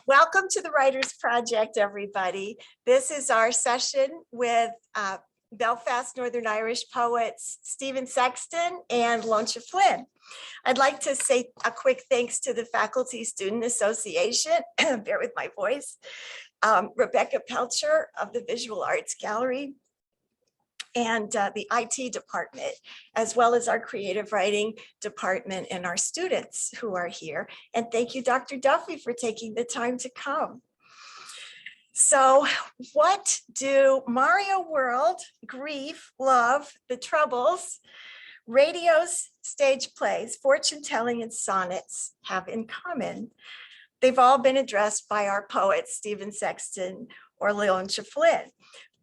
Welcome to the Writers Project, everybody. This is our session with Belfast, Northern Irish poets Stephen Sexton and Leontia Flynn. I'd like to say a quick thanks to the Faculty Student Association, bear with my voice, Rebecca Pelcher of the Visual Arts Gallery, and the IT department, as well as our creative writing department and our students who are here. And thank you, Dr. Duffy, for taking the time to come. So what do Mario World, Grief, Love, The Troubles, radios, stage plays, fortune telling, and sonnets have in common? They've all been addressed by our poets, Stephen Sexton or Leontia Flynn.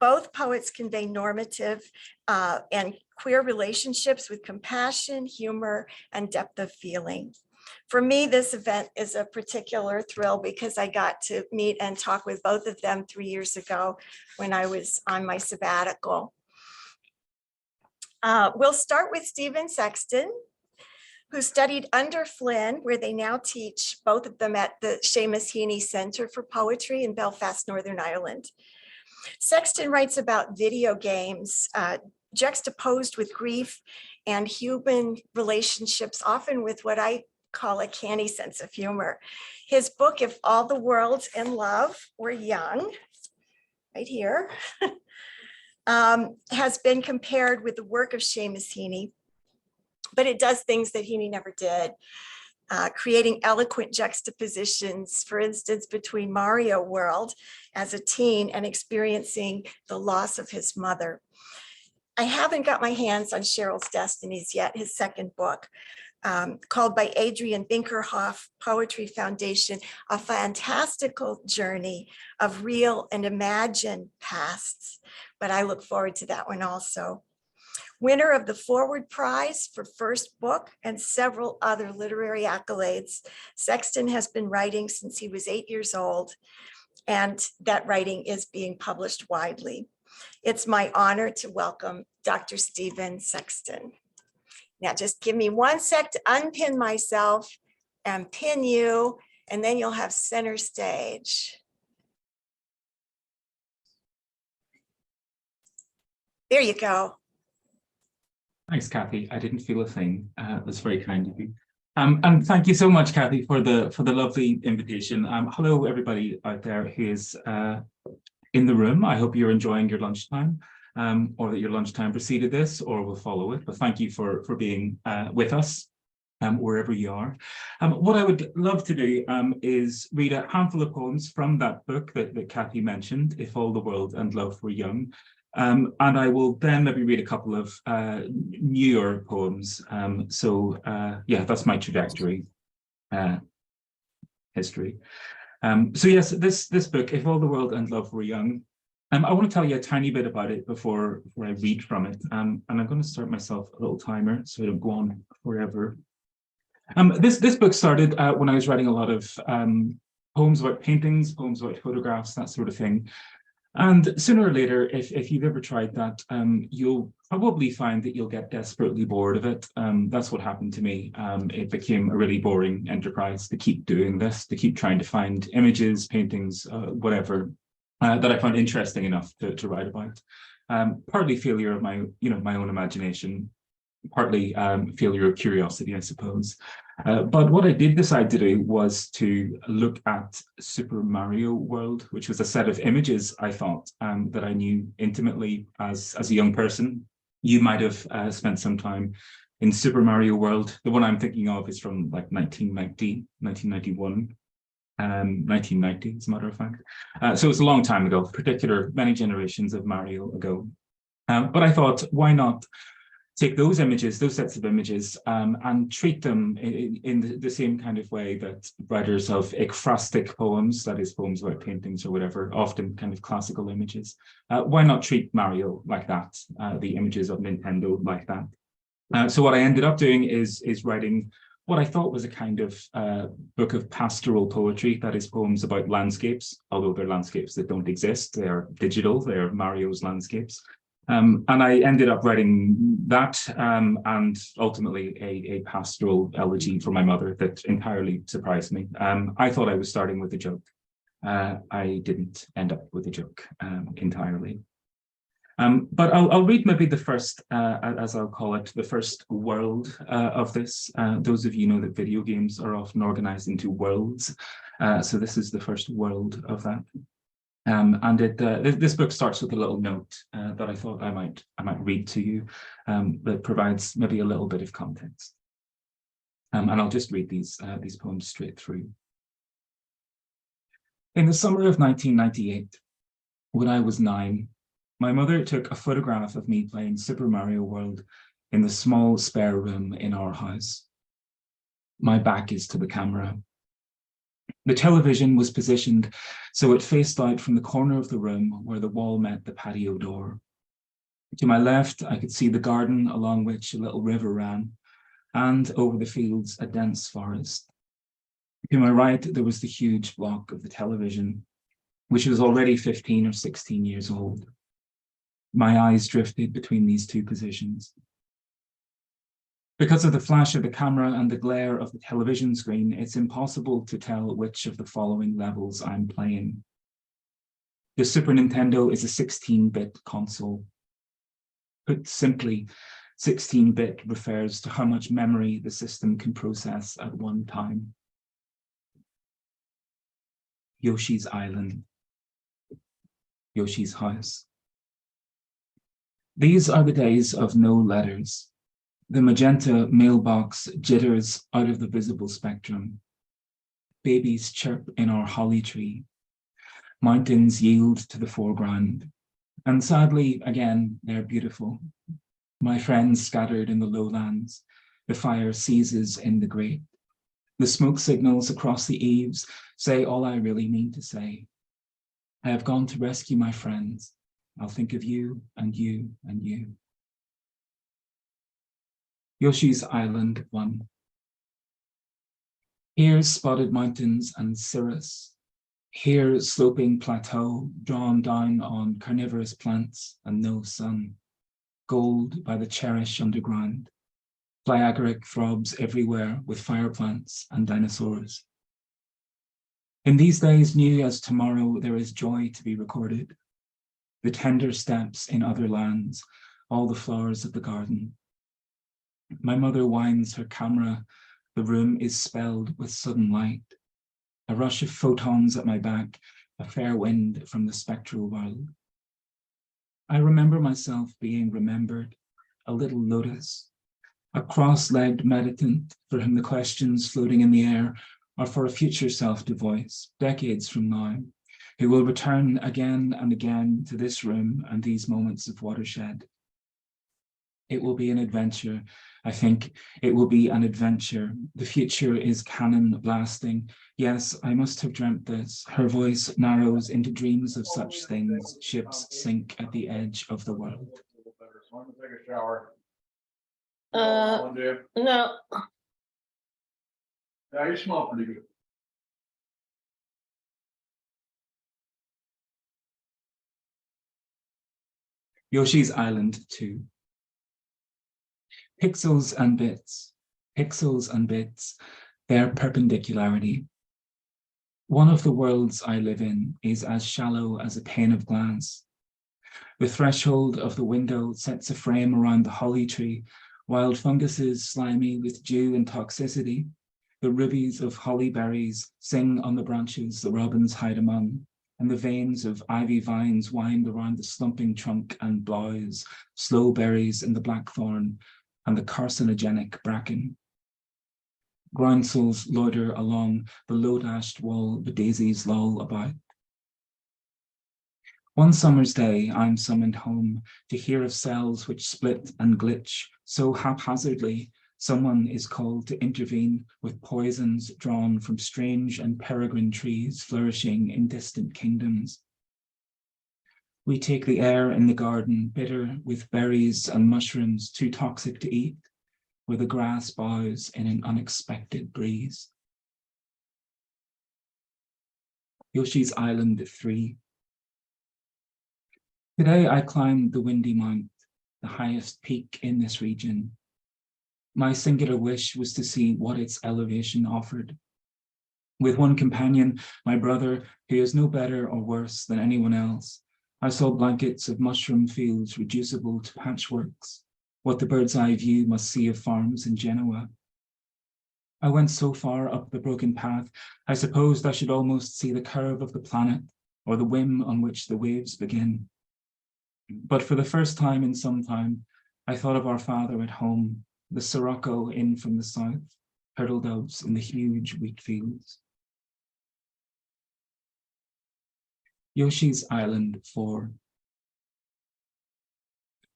Both poets convey normative and queer relationships with compassion, humor, and depth of feeling. For me, this event is a particular thrill because I got to meet and talk with both of them 3 years ago when I was on my sabbatical. We'll start with Stephen Sexton, who studied under Flynn, where they now teach, both of them at the Seamus Heaney Center for Poetry in Belfast, Northern Ireland. Sexton writes about video games juxtaposed with grief and human relationships, often with what I call a canny sense of humor. His book, If All the World and Love Were Young, right here, has been compared with the work of Seamus Heaney, but it does things that Heaney never did. Creating eloquent juxtapositions, for instance, between Mario World as a teen and experiencing the loss of his mother. I haven't got my hands on Cheryl's Destinies yet, his second book, called by Adrian Binkerhoff Poetry Foundation, a fantastical journey of real and imagined pasts, but I look forward to that one also. Winner of the Forward Prize for first book and several other literary accolades, Sexton has been writing since he was 8 years old, and that writing is being published widely. It's my honor to welcome Dr. Stephen Sexton. Now just give me 1 sec to unpin myself and pin you, and then you'll have center stage. There you go. Thanks, Kathy. I didn't feel a thing. That's very kind of you. And thank you so much, Kathy, for the lovely invitation. Hello, everybody out there who is in the room. I hope you're enjoying your lunchtime, or that your lunchtime preceded this or will follow it. But thank you for being with us wherever you are. What I would love to do is read a handful of poems from that book that Kathy mentioned, If All the World and Love Were Young. And I will then maybe read a couple of newer poems. Yeah, that's my trajectory, history. So yes, this book, If All the World and Love Were Young, I want to tell you a tiny bit about it before I read from it. And I'm going to start myself a little timer so I don't go on forever. This book started when I was writing a lot of poems about paintings, poems about photographs, that sort of thing. And sooner or later, if you've ever tried that, you'll probably find that you'll get desperately bored of it. That's what happened to me. It became a really boring enterprise to keep doing this, to keep trying to find images, paintings, whatever, that I found interesting enough to write about. Partly failure of my own imagination, partly failure of curiosity, I suppose. But what I did decide to do was to look at Super Mario World, which was a set of images I thought that I knew intimately as a young person. You might have spent some time in Super Mario World. The one I'm thinking of is from like 1990, 1991, 1990 as a matter of fact. So it's a long time ago, many generations of Mario ago. But I thought, why not take those images, those sets of images, and treat them in the same kind of way that writers of ekphrastic poems, that is poems about paintings or whatever, often kind of classical images. Why not treat Mario like that, the images of Nintendo like that? So what I ended up doing is writing what I thought was a kind of book of pastoral poetry, that is poems about landscapes, although they're landscapes that don't exist, they're digital, they're Mario's landscapes. And I ended up writing that and ultimately a pastoral elegy for my mother that entirely surprised me. I thought I was starting with a joke, I didn't end up with a joke entirely. But I'll read maybe the first, as I'll call it, the first world of this. Those of you know that video games are often organized into worlds. So this is the first world of that. And this book starts with a little note that I thought I might read to you that provides maybe a little bit of context. And I'll just read these poems straight through. In the summer of 1998, when I was 9, my mother took a photograph of me playing Super Mario World in the small spare room in our house. My back is to the camera. The television was positioned so it faced out from the corner of the room where the wall met the patio door. To my left, I could see the garden along which a little river ran, and over the fields, a dense forest. To my right, there was the huge block of the television, which was already 15 or 16 years old. My eyes drifted between these two positions. Because of the flash of the camera and the glare of the television screen, it's impossible to tell which of the following levels I'm playing. The Super Nintendo is a 16-bit console. Put simply, 16-bit refers to how much memory the system can process at one time. Yoshi's Island. Yoshi's house. These are the days of no letters. The magenta mailbox jitters out of the visible spectrum. Babies chirp in our holly tree. Mountains yield to the foreground. And sadly, again, they're beautiful. My friends scattered in the lowlands. The fire seizes in the grate. The smoke signals across the eaves say all I really mean to say. I have gone to rescue my friends. I'll think of you and you and you. Yoshi's Island 1. Here spotted mountains and cirrus. Here sloping plateau drawn down on carnivorous plants and no sun. Gold by the cherish underground. Flyagric throbs everywhere with fire plants and dinosaurs. In these days new as tomorrow, there is joy to be recorded. The tender steps in other lands, all the flowers of the garden. My mother winds her camera. The room is spelled with sudden light. A rush of photons at my back, a fair wind from the spectral world. I remember myself being remembered, a little lotus, a cross-legged meditant for whom the questions floating in the air are for a future self to voice, decades from now, who will return again and again to this room and these moments of watershed. It will be an adventure. I think it will be an adventure. The future is cannon blasting. Yes, I must have dreamt this. Her voice narrows into dreams of such things. Ships sink at the edge of the world. So I'm gonna take a shower. No, Yeah, you smell pretty good. Yoshi's Island 2. Pixels and bits, their perpendicularity. One of the worlds I live in is as shallow as a pane of glass. The threshold of the window sets a frame around the holly tree, wild funguses slimy with dew and toxicity. The rubies of holly berries sing on the branches the robins hide among, and the veins of ivy vines wind around the slumping trunk and blouse, sloe berries in the blackthorn, and the carcinogenic bracken. Groundsels loiter along the low-dashed wall the daisies loll about. One summer's day, I'm summoned home to hear of cells which split and glitch so haphazardly, someone is called to intervene with poisons drawn from strange and peregrine trees flourishing in distant kingdoms. We take the air in the garden, bitter with berries and mushrooms too toxic to eat, where the grass bows in an unexpected breeze. Yoshi's Island 3. Today I climbed the Windy Mount, the highest peak in this region. My singular wish was to see what its elevation offered. With one companion, my brother, who is no better or worse than anyone else, I saw blankets of mushroom fields reducible to patchworks, what the bird's eye view must see of farms in Genoa. I went so far up the broken path, I supposed I should almost see the curve of the planet or the whim on which the waves begin. But for the first time in some time, I thought of our father at home, the sirocco in from the south, turtle doves in the huge wheat fields. Yoshi's Island 4.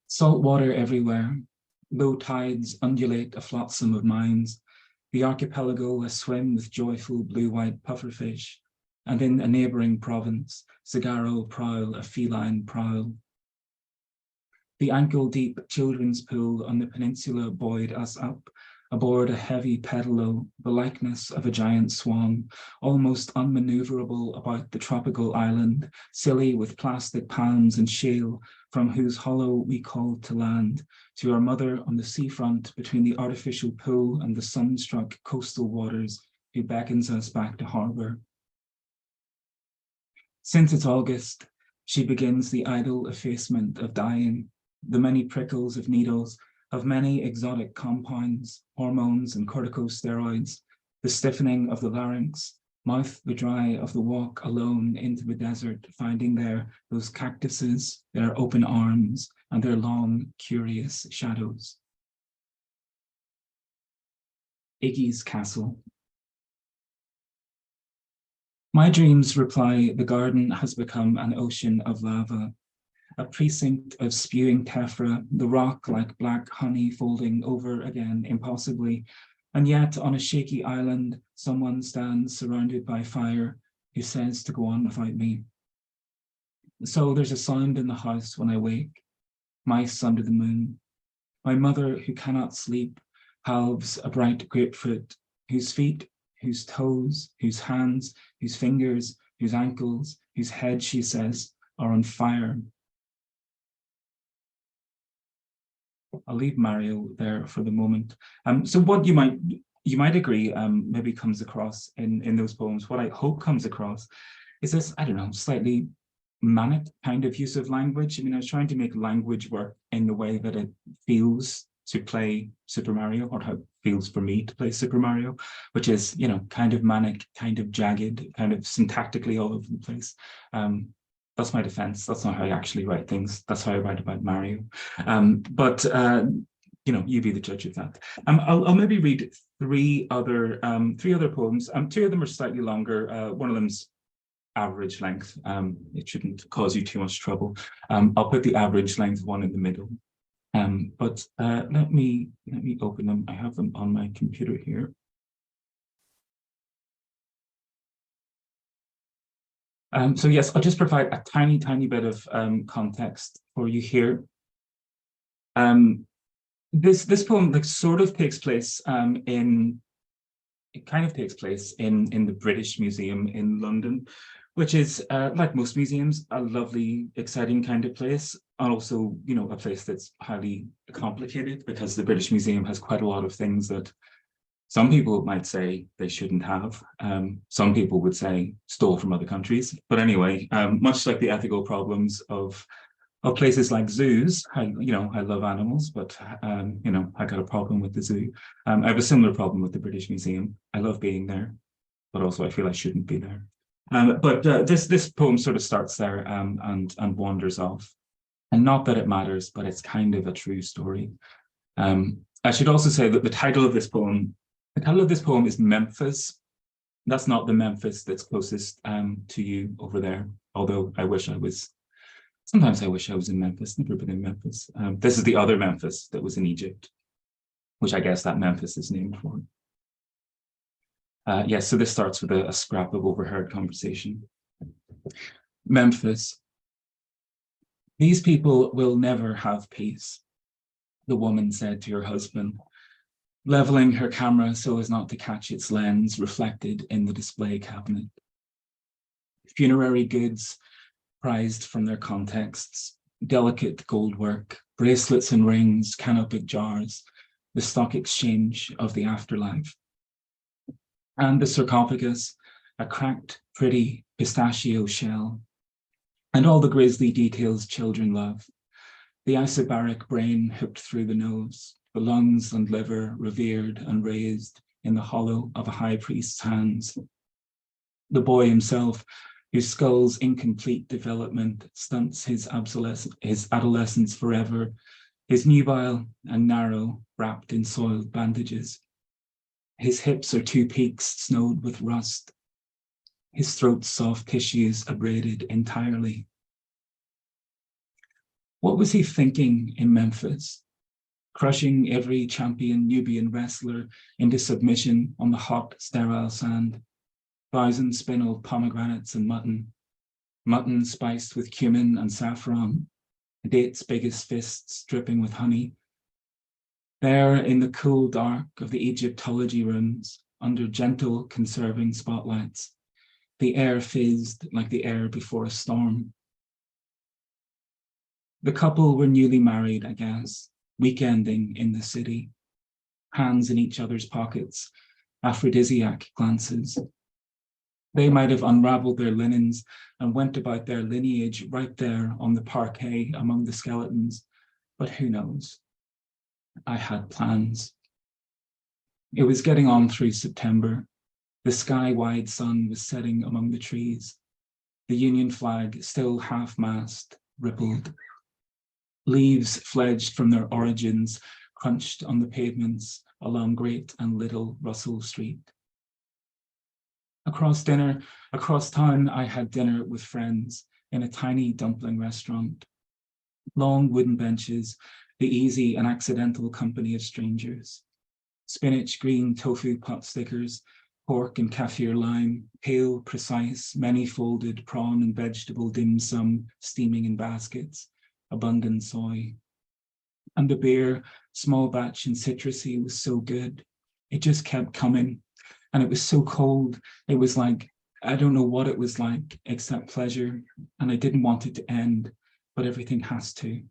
Salt water everywhere. Low tides undulate a flotsam of mines. The archipelago aswim with joyful blue-white pufferfish. And in a neighboring province, Sagaro prowl a feline prowl. The ankle-deep children's pool on the peninsula buoyed us up, aboard a heavy pedalo, the likeness of a giant swan, almost unmaneuverable about the tropical island, silly with plastic palms and shale, from whose hollow we called to land, to our mother on the seafront between the artificial pool and the sun-struck coastal waters, who beckons us back to harbour. Since it's August, she begins the idle effacement of dying, the many prickles of needles, of many exotic compounds, hormones and corticosteroids, the stiffening of the larynx, mouth the dry of the walk alone into the desert, finding there those cactuses, their open arms, and their long, curious shadows. Iggy's Castle. My dreams reply, the garden has become an ocean of lava, a precinct of spewing tephra, the rock like black honey folding over again impossibly, and yet on a shaky island, someone stands surrounded by fire who says to go on without me. So there's a sound in the house when I wake, mice under the moon. My mother, who cannot sleep, halves a bright grapefruit, whose feet, whose toes, whose hands, whose fingers, whose ankles, whose head, she says, are on fire. I'll leave Mario there for the moment. So what you might agree maybe comes across in those poems, what I hope comes across is this, I don't know, slightly manic kind of use of language. I mean, I was trying to make language work in the way that it feels to play Super Mario, or how it feels for me to play Super Mario, which is, you know, kind of manic, kind of jagged, kind of syntactically all over the place. That's my defense. That's not how I actually write things. That's how I write about Mario. But you know, you be the judge of that. I'll maybe read three other poems. Two of them are slightly longer. One of them's average length. It shouldn't cause you too much trouble. I'll put the average length one in the middle. But let me open them. I have them on my computer here. So yes, I'll just provide a tiny bit of context for you here. This poem like sort of takes place in the British Museum in London, which is like most museums, a lovely, exciting kind of place, and also, you know, a place that's highly complicated because the British Museum has quite a lot of things that some people might say they shouldn't have. Some people would say stole from other countries. But anyway, much like the ethical problems of places like zoos, I love animals, but you know, I got a problem with the zoo. I have a similar problem with the British Museum. I love being there, but also I feel I shouldn't be there. But this poem sort of starts there and wanders off. And not that it matters, but it's kind of a true story. I should also say that the title of this poem is Memphis. That's not the Memphis that's closest to you over there, although sometimes I wish I was in Memphis, never been in Memphis. This is the other Memphis that was in Egypt, which I guess that Memphis is named for. Yes, so this starts with a scrap of overheard conversation. Memphis. These people will never have peace, the woman said to her husband, leveling her camera so as not to catch its lens reflected in the display cabinet. Funerary goods prized from their contexts, delicate gold work, bracelets and rings, canopic jars, the stock exchange of the afterlife. And the sarcophagus, a cracked, pretty pistachio shell, and all the grisly details children love. The isobaric brain hooked through the nose, the lungs and liver revered and raised in the hollow of a high priest's hands. The boy himself, whose skull's incomplete development stunts his adolescence forever, is nubile and narrow, wrapped in soiled bandages. His hips are two peaks snowed with rust. His throat's soft tissues abraded entirely. What was he thinking in Memphis? Crushing every champion Nubian wrestler into submission on the hot, sterile sand. 1,000 spin-old pomegranates and mutton spiced with cumin and saffron, dates big as fists dripping with honey. There in the cool dark of the Egyptology rooms, under gentle conserving spotlights, the air fizzed like the air before a storm. The couple were newly married, I guess, weekending in the city, hands in each other's pockets, aphrodisiac glances. They might have unraveled their linens and went about their lineage right there on the parquet among the skeletons, but who knows? I had plans. It was getting on through September. The sky-wide sun was setting among the trees. The Union flag, still half-mast, rippled. Leaves fledged from their origins, crunched on the pavements along Great and Little Russell Street. Across town, I had dinner with friends in a tiny dumpling restaurant. Long wooden benches, the easy and accidental company of strangers. Spinach, green tofu pot stickers, pork and kaffir lime, pale, precise, many-folded prawn and vegetable dim sum steaming in baskets, abundant soy. And the beer, small batch and citrusy, was so good. It just kept coming. And it was so cold. It was like, I don't know what it was like except pleasure. And I didn't want it to end, but everything has to.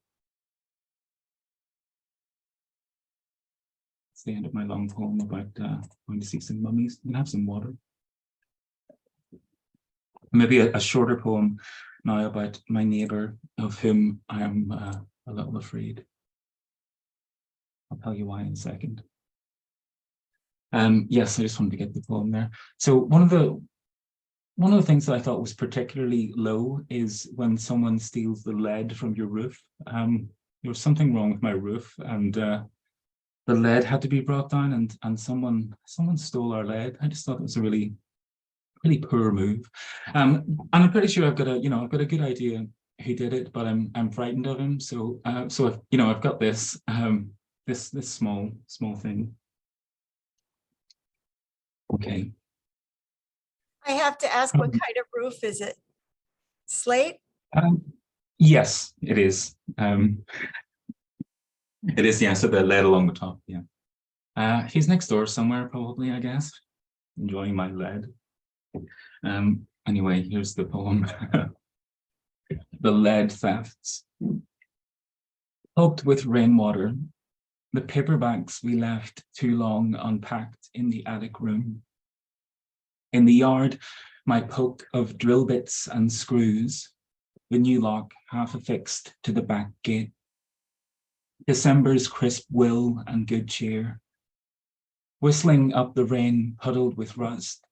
It's the end of my long poem about going to see some mummies and have some water. Maybe a shorter poem now about my neighbour, of whom I am a little afraid. I'll tell you why in a second. Yes, I just wanted to get the poem there. So one of the things that I thought was particularly low is when someone steals the lead from your roof. There was something wrong with my roof, and the lead had to be brought down, and someone stole our lead. I just thought it was a really poor move. And I'm pretty sure I've got a good idea who did it, but I'm frightened of him. So I've got this this small thing. Okay. I have to ask, what kind of roof is it? Slate? Yes, it is. It is, yeah, so the lead along the top, yeah. He's next door somewhere, probably, I guess, enjoying my lead. Anyway, here's the poem. The lead thefts. Soaked with rainwater, the paperbacks we left too long unpacked in the attic room. In the yard, my poke of drill bits and screws, the new lock half affixed to the back gate. December's crisp will and good cheer. Whistling up the rain puddled with rust,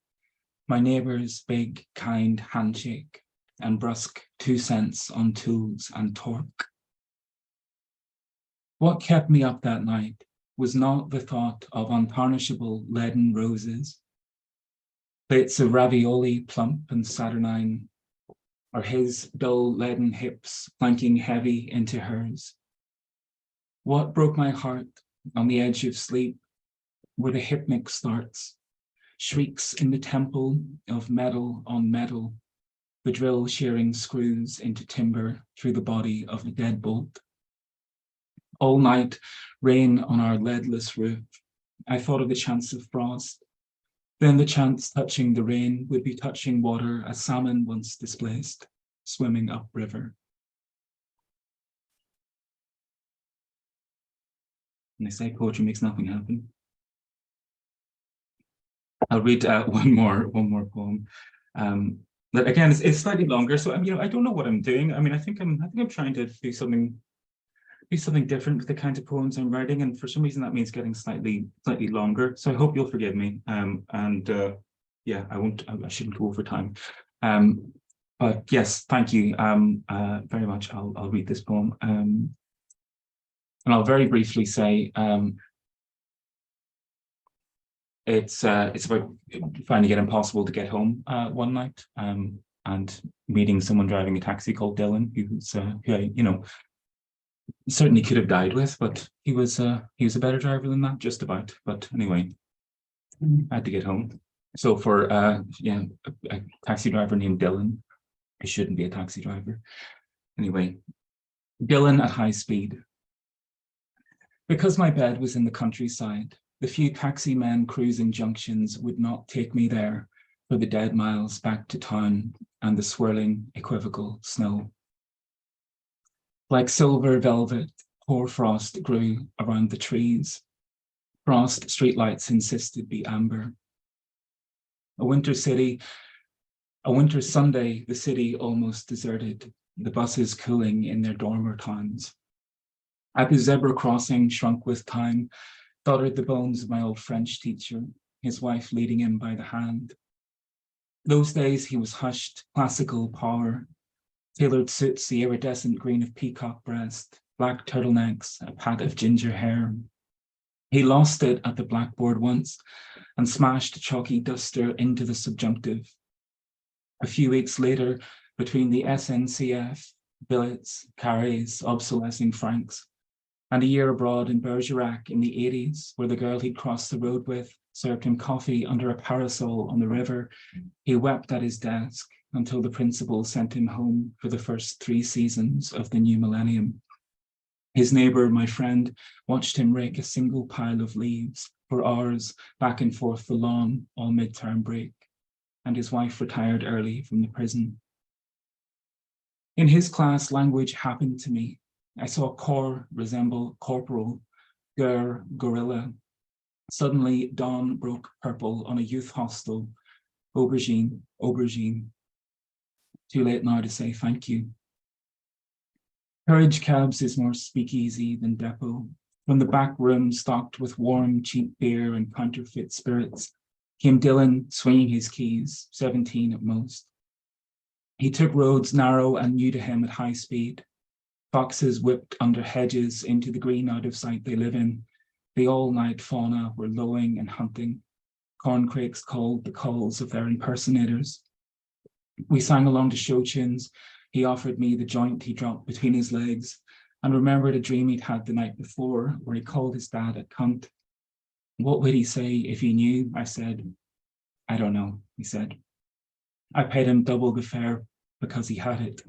my neighbour's big, kind handshake and brusque 2 cents on tools and torque. What kept me up that night was not the thought of untarnishable leaden roses, plates of ravioli plump and saturnine, or his dull leaden hips planking heavy into hers. What broke my heart on the edge of sleep were the hypnic starts, shrieks in the temple of metal on metal, the drill shearing screws into timber through the body of the deadbolt. All night, rain on our leadless roof. I thought of the chance of frost. Then the chance touching the rain would be touching water a salmon once displaced, swimming upriver. And they say poetry makes nothing happen. I'll read one more poem. But again, it's slightly longer. So I don't know what I'm doing. I mean, I think I'm trying to do something different with the kind of poems I'm writing, and for some reason that means getting slightly longer. So I hope you'll forgive me. Yeah, I shouldn't go over time. But yes, thank you very much. I'll read this poem. And I'll very briefly say it's about finding it impossible to get home one night and meeting someone driving a taxi called Dylan, who I, certainly could have died with, but he was a better driver than that, just about. But anyway, I had to get home. So for a taxi driver named Dylan, I shouldn't be a taxi driver. Anyway, Dylan at high speed. Because my bed was in the countryside, the few taxi men cruising junctions would not take me there for the dead miles back to town and the swirling, equivocal snow. Like silver velvet, hoarfrost grew around the trees. Frost streetlights insisted be amber. A winter Sunday, the city almost deserted, the buses cooling in their dormer towns. At the zebra crossing, shrunk with time, dotted the bones of my old French teacher, his wife leading him by the hand. Those days he was hushed, classical power, tailored suits, the iridescent green of peacock breast, black turtlenecks, a pat of ginger hair. He lost it at the blackboard once and smashed a chalky duster into the subjunctive. A few weeks later, between the SNCF, billets, carries, obsolescing francs, and a year abroad in Bergerac in the 80s, where the girl he'd crossed the road with served him coffee under a parasol on the river, he wept at his desk until the principal sent him home for the first 3 seasons of the new millennium. His neighbor, my friend, watched him rake a single pile of leaves for hours back and forth the lawn all midterm break, and his wife retired early from the prison. In his class, language happened to me. I saw cor resemble corporal, gur, gorilla. Suddenly, dawn broke purple on a youth hostel, aubergine, aubergine. Too late now to say thank you. Courage Cabs is more speakeasy than depot. From the back room, stocked with warm, cheap beer and counterfeit spirits, came Dylan swinging his keys, 17 at most. He took roads narrow and new to him at high speed. Foxes whipped under hedges into the green out of sight they live in. The all-night fauna were lowing and hunting. Corncrakes called the calls of their impersonators. We sang along to show tunes. He offered me the joint he dropped between his legs and remembered a dream he'd had the night before where he called his dad a cunt. What would he say if he knew? I said. I don't know, he said. I paid him double the fare because he had it.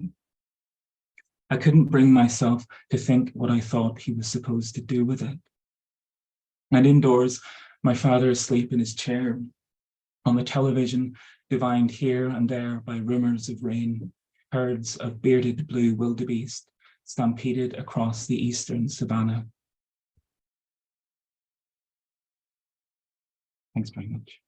I couldn't bring myself to think what I thought he was supposed to do with it. And indoors, my father asleep in his chair. On the television, divined here and there by rumors of rain, herds of bearded blue wildebeest stampeded across the eastern savannah. Thanks very much.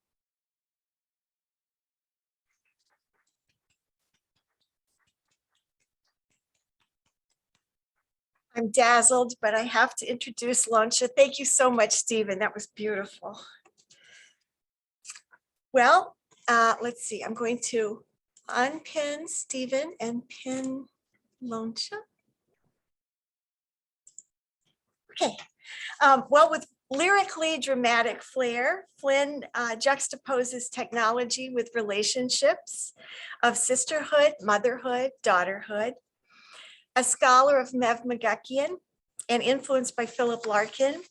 I'm dazzled, but I have to introduce Leontia. Thank you so much, Stephen. That was beautiful. Well, let's see. I'm going to unpin Stephen and pin Leontia. Okay. Well, with lyrically dramatic flair, Flynn juxtaposes technology with relationships of sisterhood, motherhood, daughterhood. A scholar of Mev McGuckian and influenced by Philip Larkin,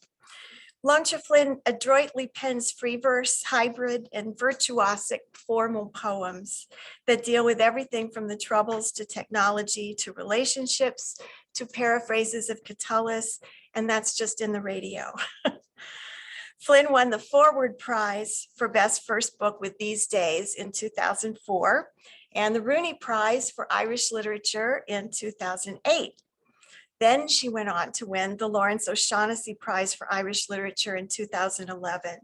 Leontia Flynn adroitly pens free verse, hybrid, and virtuosic formal poems that deal with everything from the troubles to technology to relationships to paraphrases of Catullus, and that's just in the radio. Flynn won the Forward Prize for Best First Book with These Days in 2004 and the Rooney Prize for Irish Literature in 2008. Then she went on to win the Lawrence O'Shaughnessy Prize for Irish Literature in 2011.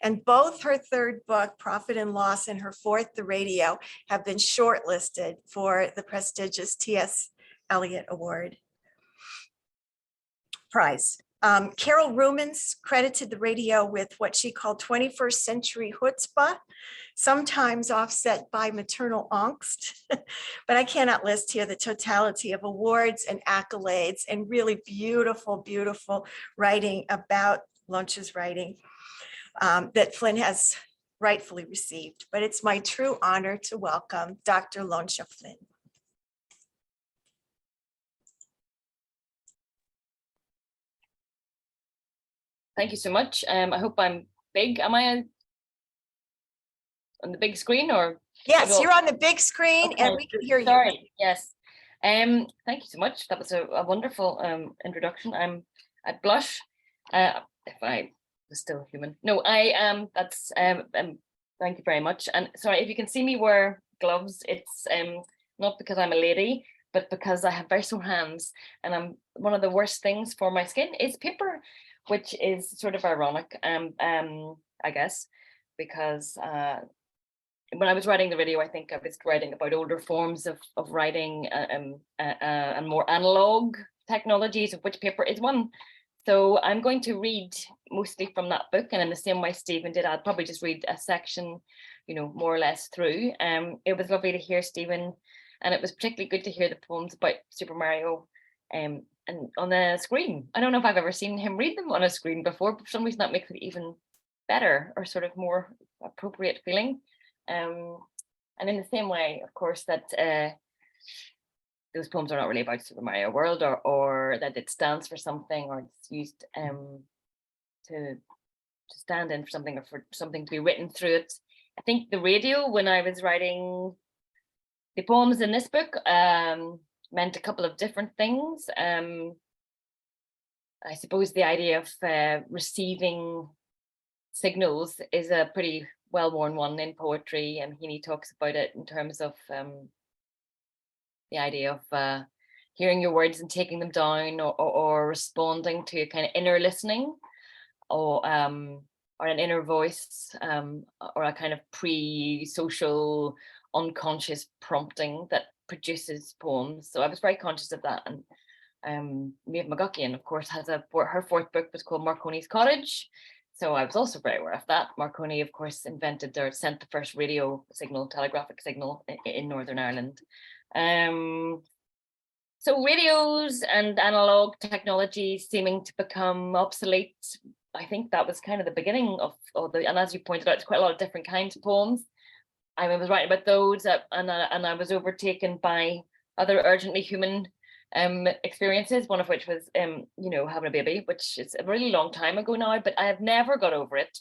And both her third book, Profit and Loss, and her fourth, The Radio, have been shortlisted for the prestigious T.S. Eliot Award Prize. Carol Rumens credited The Radio with what she called 21st century chutzpah, sometimes offset by maternal angst. But I cannot list here the totality of awards and accolades and really beautiful, beautiful writing about Leontia's writing that Flynn has rightfully received. But it's my true honor to welcome Dr. Leontia Flynn. Thank you so much. I hope I'm big. Am I on the big screen or? Yes, you're on the big screen and we can hear you. Sorry, yes. Thank you so much. That was a wonderful introduction. I blush if I was still human. No, I am. That's thank you very much. And sorry, if you can see me wear gloves, it's not because I'm a lady, but because I have very sore hands, and one of the worst things for my skin is paper, which is sort of ironic, I guess, because when I was writing The Radio, I think I was writing about older forms of writing and more analog technologies, of which paper is one. So I'm going to read mostly from that book, and in the same way Stephen did, I'll probably just read a section, more or less through. It was lovely to hear Stephen, and it was particularly good to hear the poems about Super Mario and on the screen. I don't know if I've ever seen him read them on a screen before, but for some reason that makes it even better, or sort of more appropriate feeling. And in the same way, of course, that those poems are not really about Super Mario World, or that it stands for something, or it's used to stand in for something, or for something to be written through it. I think The Radio, when I was writing the poems in this book, meant a couple of different things. I suppose the idea of receiving signals is a pretty well-worn one in poetry, and Heaney talks about it in terms of the idea of hearing your words and taking them down, or responding to a kind of inner listening, or an inner voice, or a kind of pre-social unconscious prompting that produces poems. So I was very conscious of that. And Maeve McGuckian, of course, has her fourth book was called Marconi's Cottage. So I was also very aware of that. Marconi, of course, sent the first radio signal, telegraphic signal in Northern Ireland. So radios and analog technologies seeming to become obsolete. I think that was kind of the beginning of and as you pointed out, it's quite a lot of different kinds of poems. I was writing about those, and I was overtaken by other urgently human experiences, one of which was having a baby, which is a really long time ago now, but I have never got over it,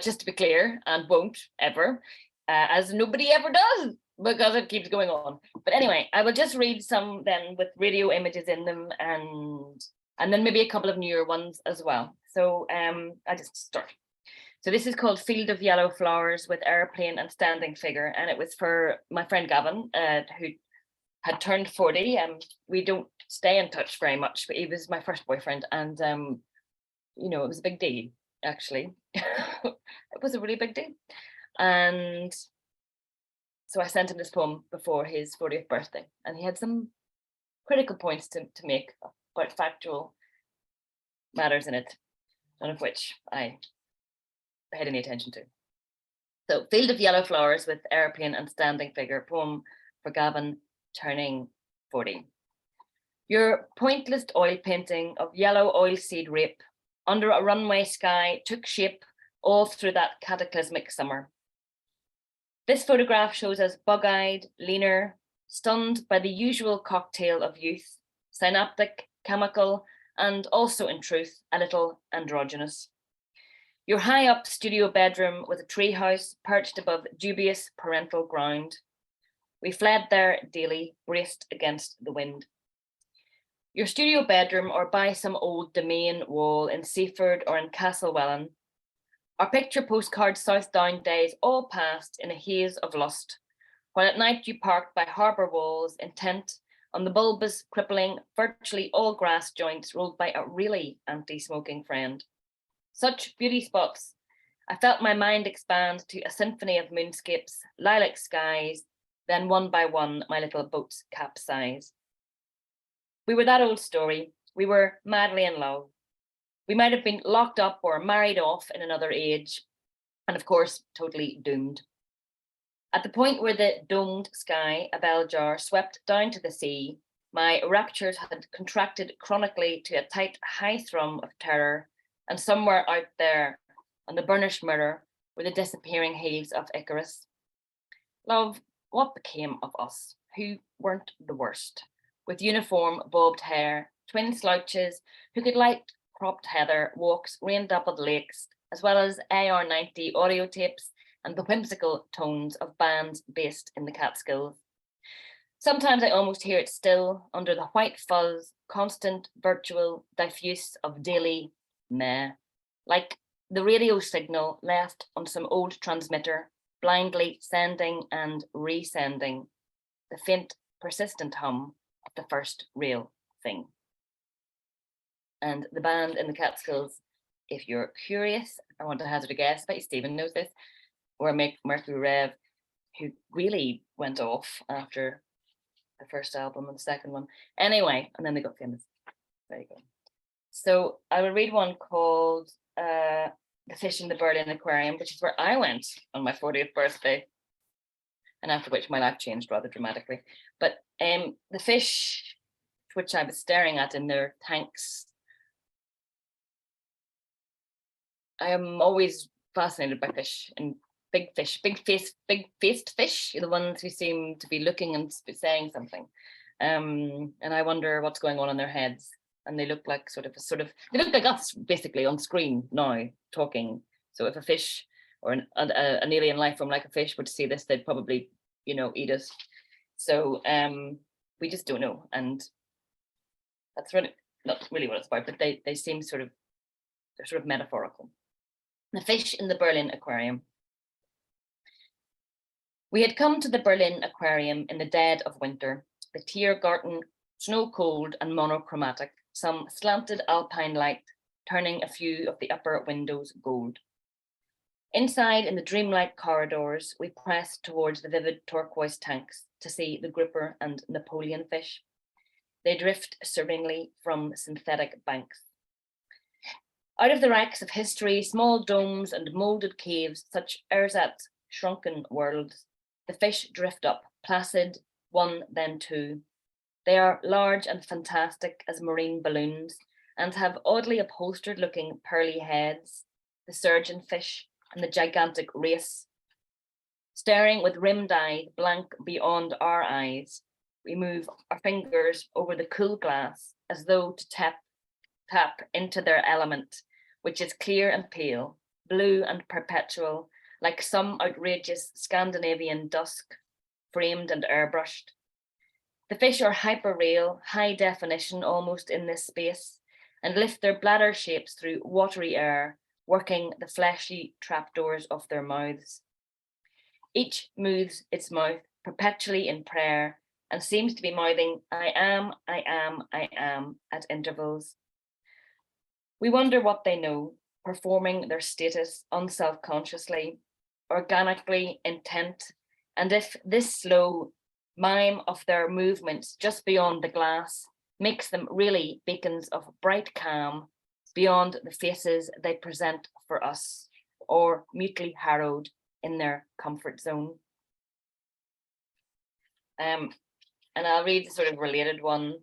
just to be clear, and won't ever, as nobody ever does, because it keeps going on. But anyway, I will just read some then with radio images in them, and then maybe a couple of newer ones as well. So I just start. So this is called Field of Yellow Flowers with Airplane and Standing Figure, and it was for my friend Gavin, who had turned 40. We don't stay in touch very much, but he was my first boyfriend, and it was a big deal, actually. It was a really big deal. And so I sent him this poem before his 40th birthday, and he had some critical points to make about factual matters in it, none of which I paid any attention to. So Field of Yellow Flowers with Airplane and Standing Figure, poem for Gavin turning 40. Your pointless oil painting of yellow oilseed rape under a runway sky took shape all through that cataclysmic summer. This photograph shows us bug-eyed, leaner, stunned by the usual cocktail of youth, synaptic, chemical, and also in truth, a little androgynous. Your high-up studio bedroom with a treehouse perched above dubious parental ground. We fled there daily, braced against the wind. Your studio bedroom, or by some old domain wall in Seaford or in Castlewellan. Our picture postcard Southdown days all passed in a haze of lust, while at night you parked by harbour walls, intent on the bulbous, crippling, virtually all grass joints rolled by a really anti-smoking friend. Such beauty spots I felt my mind expand to a symphony of moonscapes, lilac skies, then one by one, my little boats capsize. We were that old story. We were madly in love. We might have been locked up or married off in another age, and of course, totally doomed. At the point where the domed sky, a bell jar, swept down to the sea, my raptures had contracted chronically to a tight high thrum of terror, and somewhere out there on the burnished mirror were the disappearing heels of Icarus. Love, what became of us, who weren't the worst, with uniform bobbed hair, twin slouches, who could light cropped heather, walks, rain-dappled lakes, as well as AR-90 audio tapes and the whimsical tones of bands based in the Catskills. Sometimes I almost hear it still under the white fuzz, constant, virtual, diffuse of daily meh, like the radio signal left on some old transmitter, blindly sending and resending the faint, persistent hum of the first real thing. And the band in the Catskills, if you're curious, I want to hazard a guess, I bet Stephen knows this, were Mercury Rev, who really went off after the first album and the second one. Anyway, and then they got famous. There you go. So I will read one called The Fish in the Berlin Aquarium, which is where I went on my 40th birthday, and after which my life changed rather dramatically. But the fish, which I was staring at in their tanks, I am always fascinated by fish, and big fish, big faced fish, the ones who seem to be looking and saying something. And I wonder what's going on in their heads. And they look like they look like us basically on screen now talking. So if a fish or an alien life form like a fish would see this, they'd probably, eat us. So we just don't know. And that's really not really what it's about, but they seem they're sort of metaphorical. The fish in the Berlin Aquarium. We had come to the Berlin Aquarium in the dead of winter, the Tiergarten, snow cold and monochromatic, some slanted alpine light turning a few of the upper windows gold. Inside in the dreamlike corridors, we pressed towards the vivid turquoise tanks to see the grouper and Napoleon fish. They drift serenely from synthetic banks. Out of the wrecks of history, small domes and molded caves, such ersatz shrunken worlds, the fish drift up, placid, one then two. They are large and fantastic as marine balloons and have oddly upholstered looking pearly heads, the surgeon fish and the gigantic race. Staring with rimmed eyes blank beyond our eyes, we move our fingers over the cool glass as though to tap into their element, which is clear and pale, blue and perpetual, like some outrageous Scandinavian dusk, framed and airbrushed. The fish are hyperreal, high definition almost in this space, and lift their bladder shapes through watery air, working the fleshy trapdoors of their mouths. Each moves its mouth perpetually in prayer and seems to be mouthing, I am, I am, I am, at intervals. We wonder what they know, performing their status unselfconsciously, organically intent, and if this slow mime of their movements just beyond the glass makes them really beacons of bright calm beyond the faces they present for us, or mutely harrowed in their comfort zone. And I'll read the sort of related one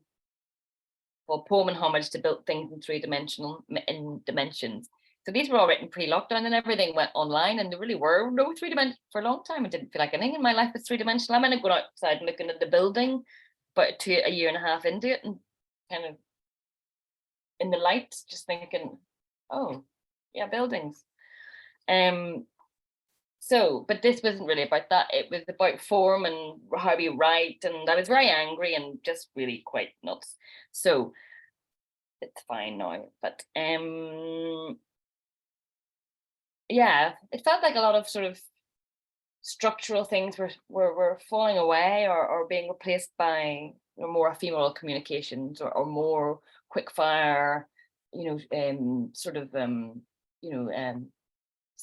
called Poem and Homage to Built Things in Dimensions. So these were all written pre-lockdown and everything went online, and there really were no three-dimensional for a long time. I didn't feel like anything in my life was three-dimensional. I mean, going outside and looking at the building, but to a year and a half into it and kind of in the light, just thinking, oh, yeah, buildings. So, but this wasn't really about that. It was about form and how we write, and I was very angry and just really quite nuts. So it's fine now, but yeah, it felt like a lot of sort of structural things were falling away or being replaced by more ephemeral communications or more quick fire,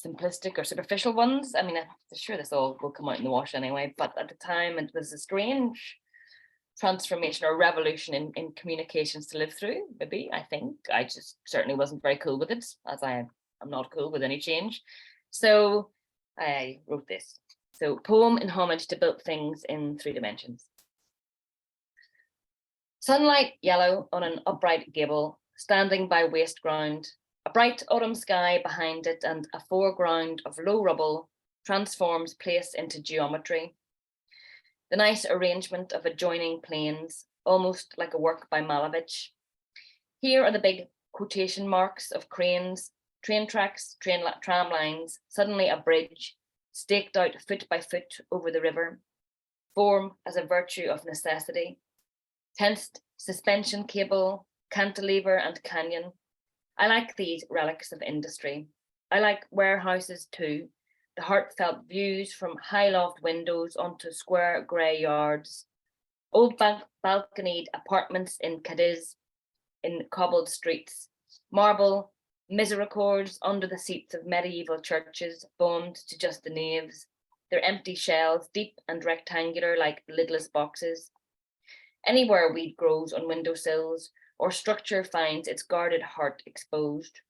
simplistic or superficial ones. I mean, I'm sure this all will come out in the wash anyway, but at the time it was a strange transformation or revolution in communications to live through. Maybe, I think I just certainly wasn't very cool with it, as I'm not cool with any change. So I wrote this. So, poem in homage to built things in 3 dimensions. Sunlight yellow on an upright gable, standing by waste ground, a bright autumn sky behind it, and a foreground of low rubble transforms place into geometry. The nice arrangement of adjoining planes, almost like a work by Malevich. Here are the big quotation marks of cranes, train tracks, tram lines, suddenly a bridge, staked out foot by foot over the river, form as a virtue of necessity. Tensed suspension cable, cantilever and canyon. I like these relics of industry. I like warehouses too, the heartfelt views from high loft windows onto square grey yards, old balconied apartments in Cadiz, in cobbled streets, marble misericords under the seats of medieval churches, bombed to just the naves, their empty shells deep and rectangular like lidless boxes. Anywhere weed grows on windowsills, or structure finds its guarded heart exposed,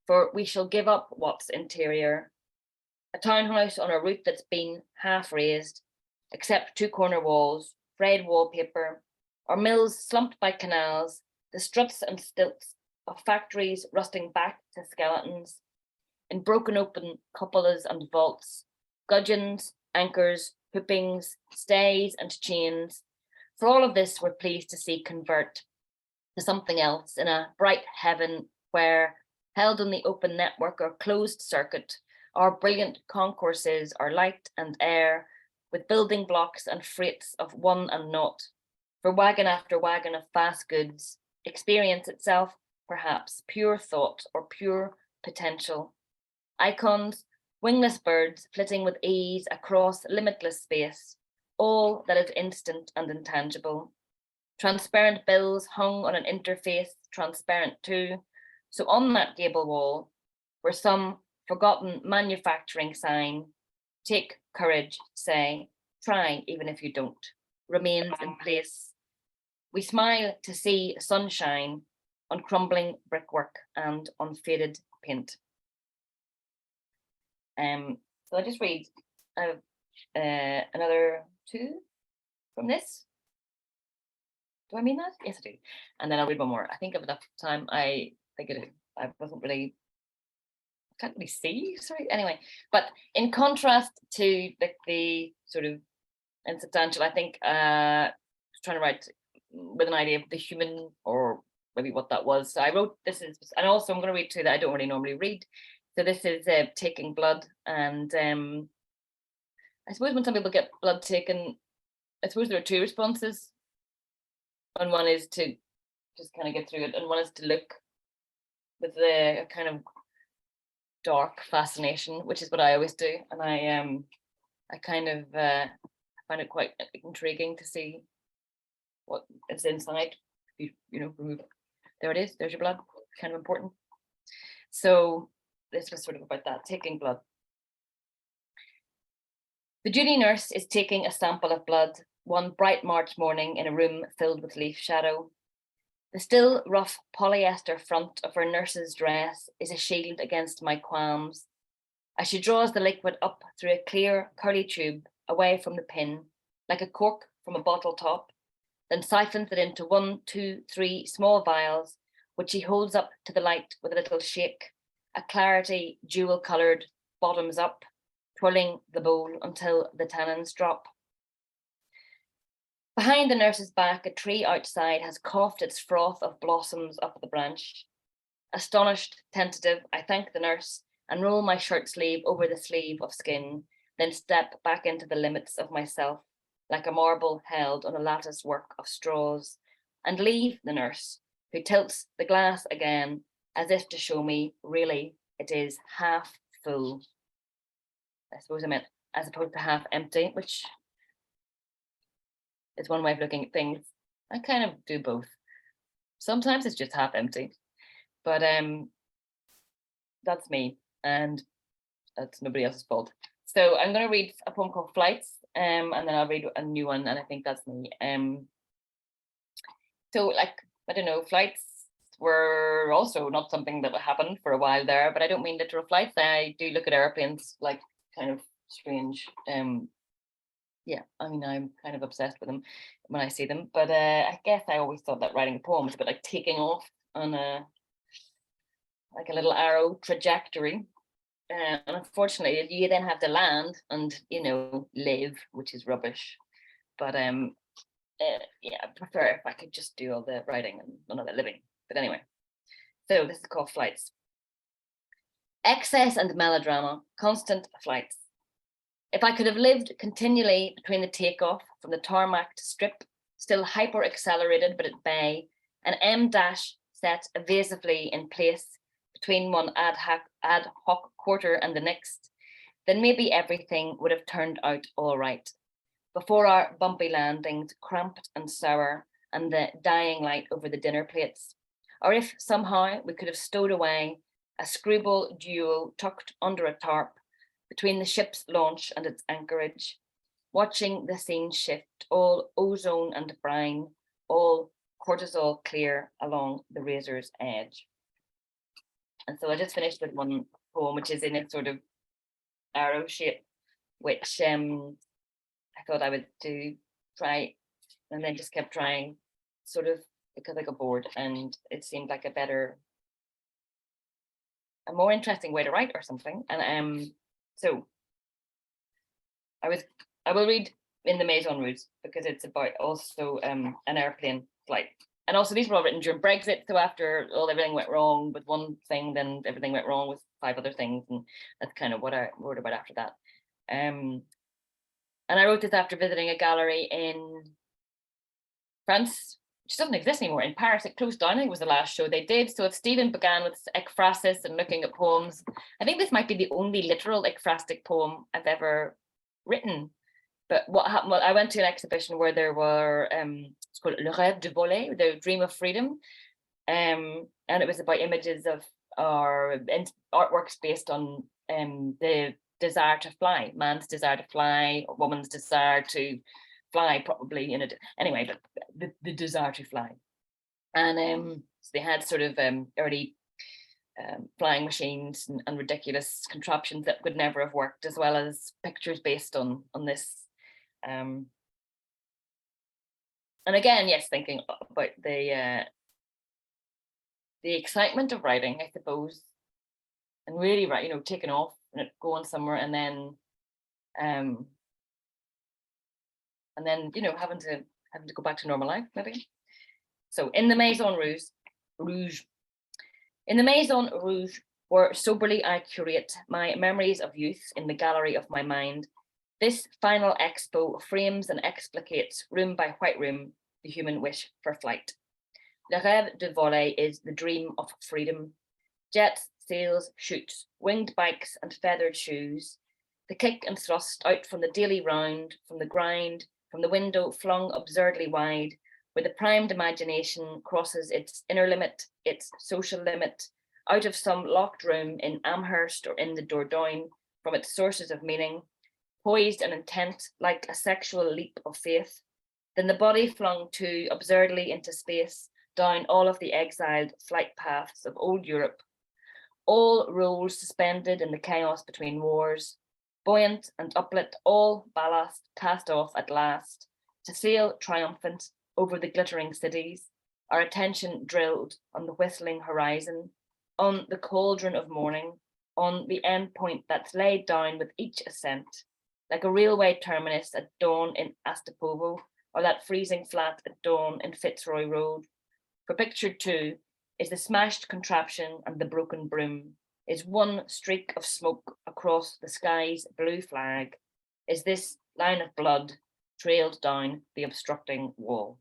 for we shall give up what's interior. A townhouse on a roof that's been half raised, except 2 corner walls, frayed wallpaper, or mills slumped by canals, the struts and stilts of factories rusting back to skeletons, in broken open cupolas and vaults, gudgeons, anchors, hoopings, stays and chains. For all of this, we're pleased to see convert to something else in a bright heaven where, held in the open network or closed circuit, our brilliant concourses are light and air, with building blocks and freights of one and naught. For wagon after wagon of fast goods, experience itself, perhaps, pure thought or pure potential. Icons, wingless birds flitting with ease across limitless space, all that is instant and intangible. Transparent bills hung on an interface, transparent too. So on that gable wall were some forgotten manufacturing sign, take courage, say, try even if you don't, remains in place. We smile to see sunshine on crumbling brickwork and on faded paint. So I just read another 2 from this. Do I mean that? Yes, I do. And then I'll read one more. I think of enough time. I wasn't really, can't really see, sorry. Anyway, but in contrast to the sort of insubstantial, I think trying to write with an idea of the human, or maybe what that was. So I wrote this is, and also I'm going to read 2 that I don't really normally read. So this is Taking Blood, and I suppose when some people get blood taken, I suppose there are 2 responses. And one is to just kind of get through it, and one is to look with the kind of dark fascination, which is what I always do. And I kind of find it quite intriguing to see what is inside. You know, remove, there it is, there's your blood, kind of important. So this was sort of about that, taking blood. The duty nurse is taking a sample of blood one bright March morning in a room filled with leaf shadow. The still rough polyester front of her nurse's dress is a shield against my qualms. As she draws the liquid up through a clear curly tube away from the pin, like a cork from a bottle top, then siphons it into 1, 2, 3 small vials, which she holds up to the light with a little shake, a clarity jewel-coloured bottoms up, twirling the bowl until the tannins drop. Behind the nurse's back, a tree outside has coughed its froth of blossoms up the branch. Astonished, tentative, I thank the nurse and roll my shirt sleeve over the sleeve of skin, then step back into the limits of myself, like a marble held on a lattice work of straws, and leave the nurse, who tilts the glass again, as if to show me, really, it is half full. I suppose I meant as opposed to half empty, which is one way of looking at things. I kind of do both. Sometimes it's just half empty, but that's me. And That's nobody else's fault. So I'm going to read a poem called Flights, and then I'll read a new one, and I think that's me. So like, I don't know, flights were also not something that happened for a while there, but I don't mean literal flights. I do look at airplanes like kind of strange. Yeah, I mean, I'm kind of obsessed with them when I see them, but I guess I always thought that writing a poem was a bit like taking off on a like a little arrow trajectory. And unfortunately, you then have to land and, you know, live, which is rubbish. But yeah, I prefer if I could just do all the writing and none of the living. But anyway, so this is called Flights. Excess and melodrama, constant flights. If I could have lived continually between the takeoff from the tarmac strip, still hyper accelerated but at bay, an M dash set evasively in place between one ad hoc quarter and the next, then maybe everything would have turned out all right. Before our bumpy landings, cramped and sour, and the dying light over the dinner plates. Or if somehow we could have stowed away a screwball duo tucked under a tarp between the ship's launch and its anchorage, watching the scene shift, all ozone and brine, all cortisol clear along the razor's edge. And so I just finished with one poem, which is in a sort of arrow shape, which I thought I would try, and then just kept trying, sort of because I got bored, and it seemed like a more interesting way to write or something. And so I will read In the Maison Rouge because it's about also an airplane flight. And also these were all written during Brexit. So after everything went wrong with one thing, then everything went wrong with 5 other things. And that's kind of what I wrote about after that. And I wrote this after visiting a gallery in France, which doesn't exist anymore, in Paris. It closed down. I think it was the last show they did. So if Stephen began with ekphrasis and looking at poems, I think this might be the only literal ekphrastic poem I've ever written. But what happened? Well, I went to an exhibition where there were it's called Le Rêve de Voler, the Dream of Freedom, and it was about images of our artworks based on the desire to fly, man's desire to fly, or woman's desire to fly, probably in it anyway, but the desire to fly. And so they had sort of early flying machines and ridiculous contraptions that would never have worked, as well as pictures based on this. And again, yes, thinking about the excitement of writing, I suppose, and really, right, taking off and going somewhere, and then having to go back to normal life, maybe. So in the Maison Rouge, in the Maison Rouge, where soberly I curate my memories of youth in the gallery of my mind, this final expo frames and explicates room by white room the human wish for flight. Le rêve de voler is the dream of freedom. Jets, sails, shoots, winged bikes and feathered shoes. The kick and thrust out from the daily round, from the grind, from the window flung absurdly wide, where the primed imagination crosses its inner limit, its social limit, out of some locked room in Amherst or in the Dordogne, from its sources of meaning, poised and intent like a sexual leap of faith, then the body flung too absurdly into space, down all of the exiled flight paths of old Europe, all roles suspended in the chaos between wars, buoyant and uplit, all ballast cast off at last, to sail triumphant over the glittering cities, our attention drilled on the whistling horizon, on the cauldron of morning, on the end point that's laid down with each ascent, like a railway terminus at dawn in Astapovo, or that freezing flat at dawn in Fitzroy Road. For pictured too is the smashed contraption and the broken broom, is one streak of smoke across the sky's blue flag, is this line of blood trailed down the obstructing wall.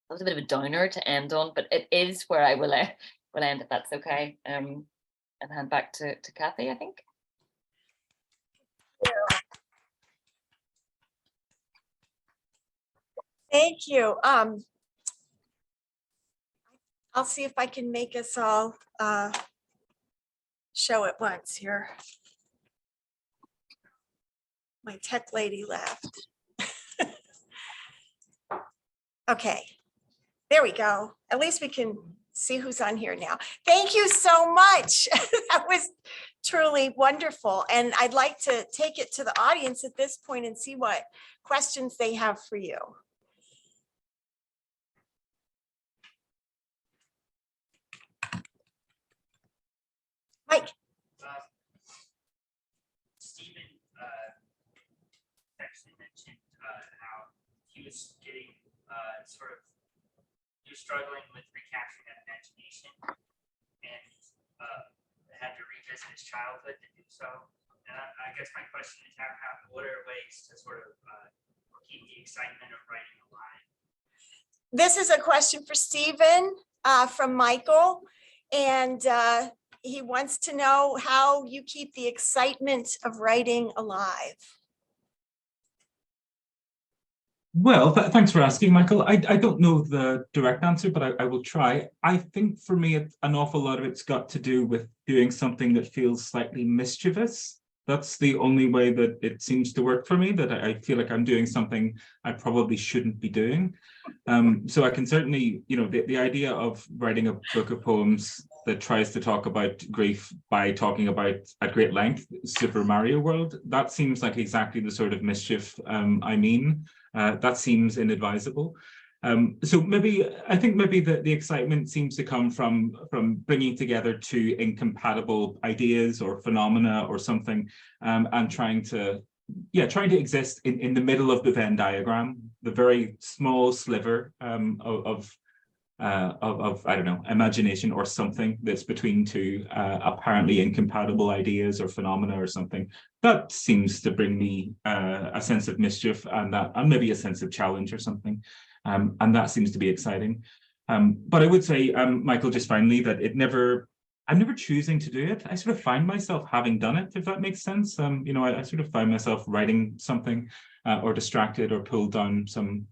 That was a bit of a downer to end on, but it is where I will end, if that's okay, and hand back to Kathy, I think. Thank you. I'll see if I can make us all show at once here. My tech lady left. Okay, there we go. At least we can see who's on here now. Thank you so much. That was truly wonderful. And I'd like to take it to the audience at this point and see what questions they have for you. Mike. Stephen Sexton mentioned how he was getting he was struggling with recapturing that imagination and had to revisit his childhood to do so. And I guess my question is, what are ways to sort of keep the excitement of writing alive? This is a question for Stephen from Michael, and he wants to know how you keep the excitement of writing alive. Well, thanks for asking, Michael. I don't know the direct answer, but I will try. I think for me, an awful lot of it's got to do with doing something that feels slightly mischievous. That's the only way that it seems to work for me, that I feel like I'm doing something I probably shouldn't be doing. So I can certainly, the idea of writing a book of poems that tries to talk about grief by talking about at great length Super Mario World, that seems like exactly the sort of mischief I mean. That seems inadvisable. So I think maybe the excitement seems to come from bringing together two incompatible ideas or phenomena or something, and trying to exist in the middle of the Venn diagram, the very small sliver of I don't know, imagination or something that's between two apparently incompatible ideas or phenomena or something. That seems to bring me a sense of mischief and maybe a sense of challenge or something. And that seems to be exciting. But I would say, Michael, just finally, that I'm never choosing to do it. I sort of find myself having done it, if that makes sense. I sort of find myself writing something or distracted or pulled down some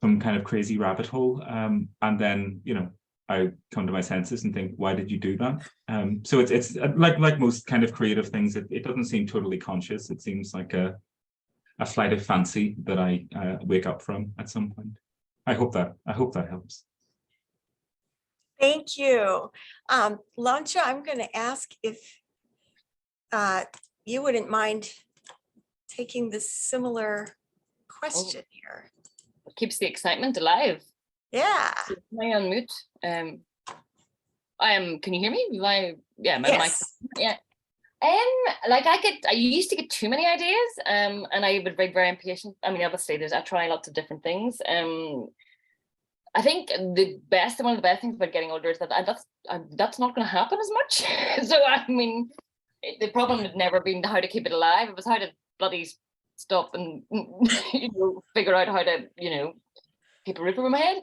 kind of crazy rabbit hole. And then, I come to my senses and think, why did you do that? So it's like most kind of creative things, it doesn't seem totally conscious. It seems like a flight of fancy that I wake up from at some point. I hope that helps. Thank you. Leontia, I'm going to ask if you wouldn't mind taking this similar question here. What keeps the excitement alive? Yeah. Am I on mute? Can you hear me? Yes. Yeah. I used to get too many ideas, and I would be very impatient. I mean, obviously, I try lots of different things. I think one of the best things about getting older is that that's not going to happen as much. So I mean, the problem had never been how to keep it alive. It was how to bloody stop and figure out how to keep a roof over my head.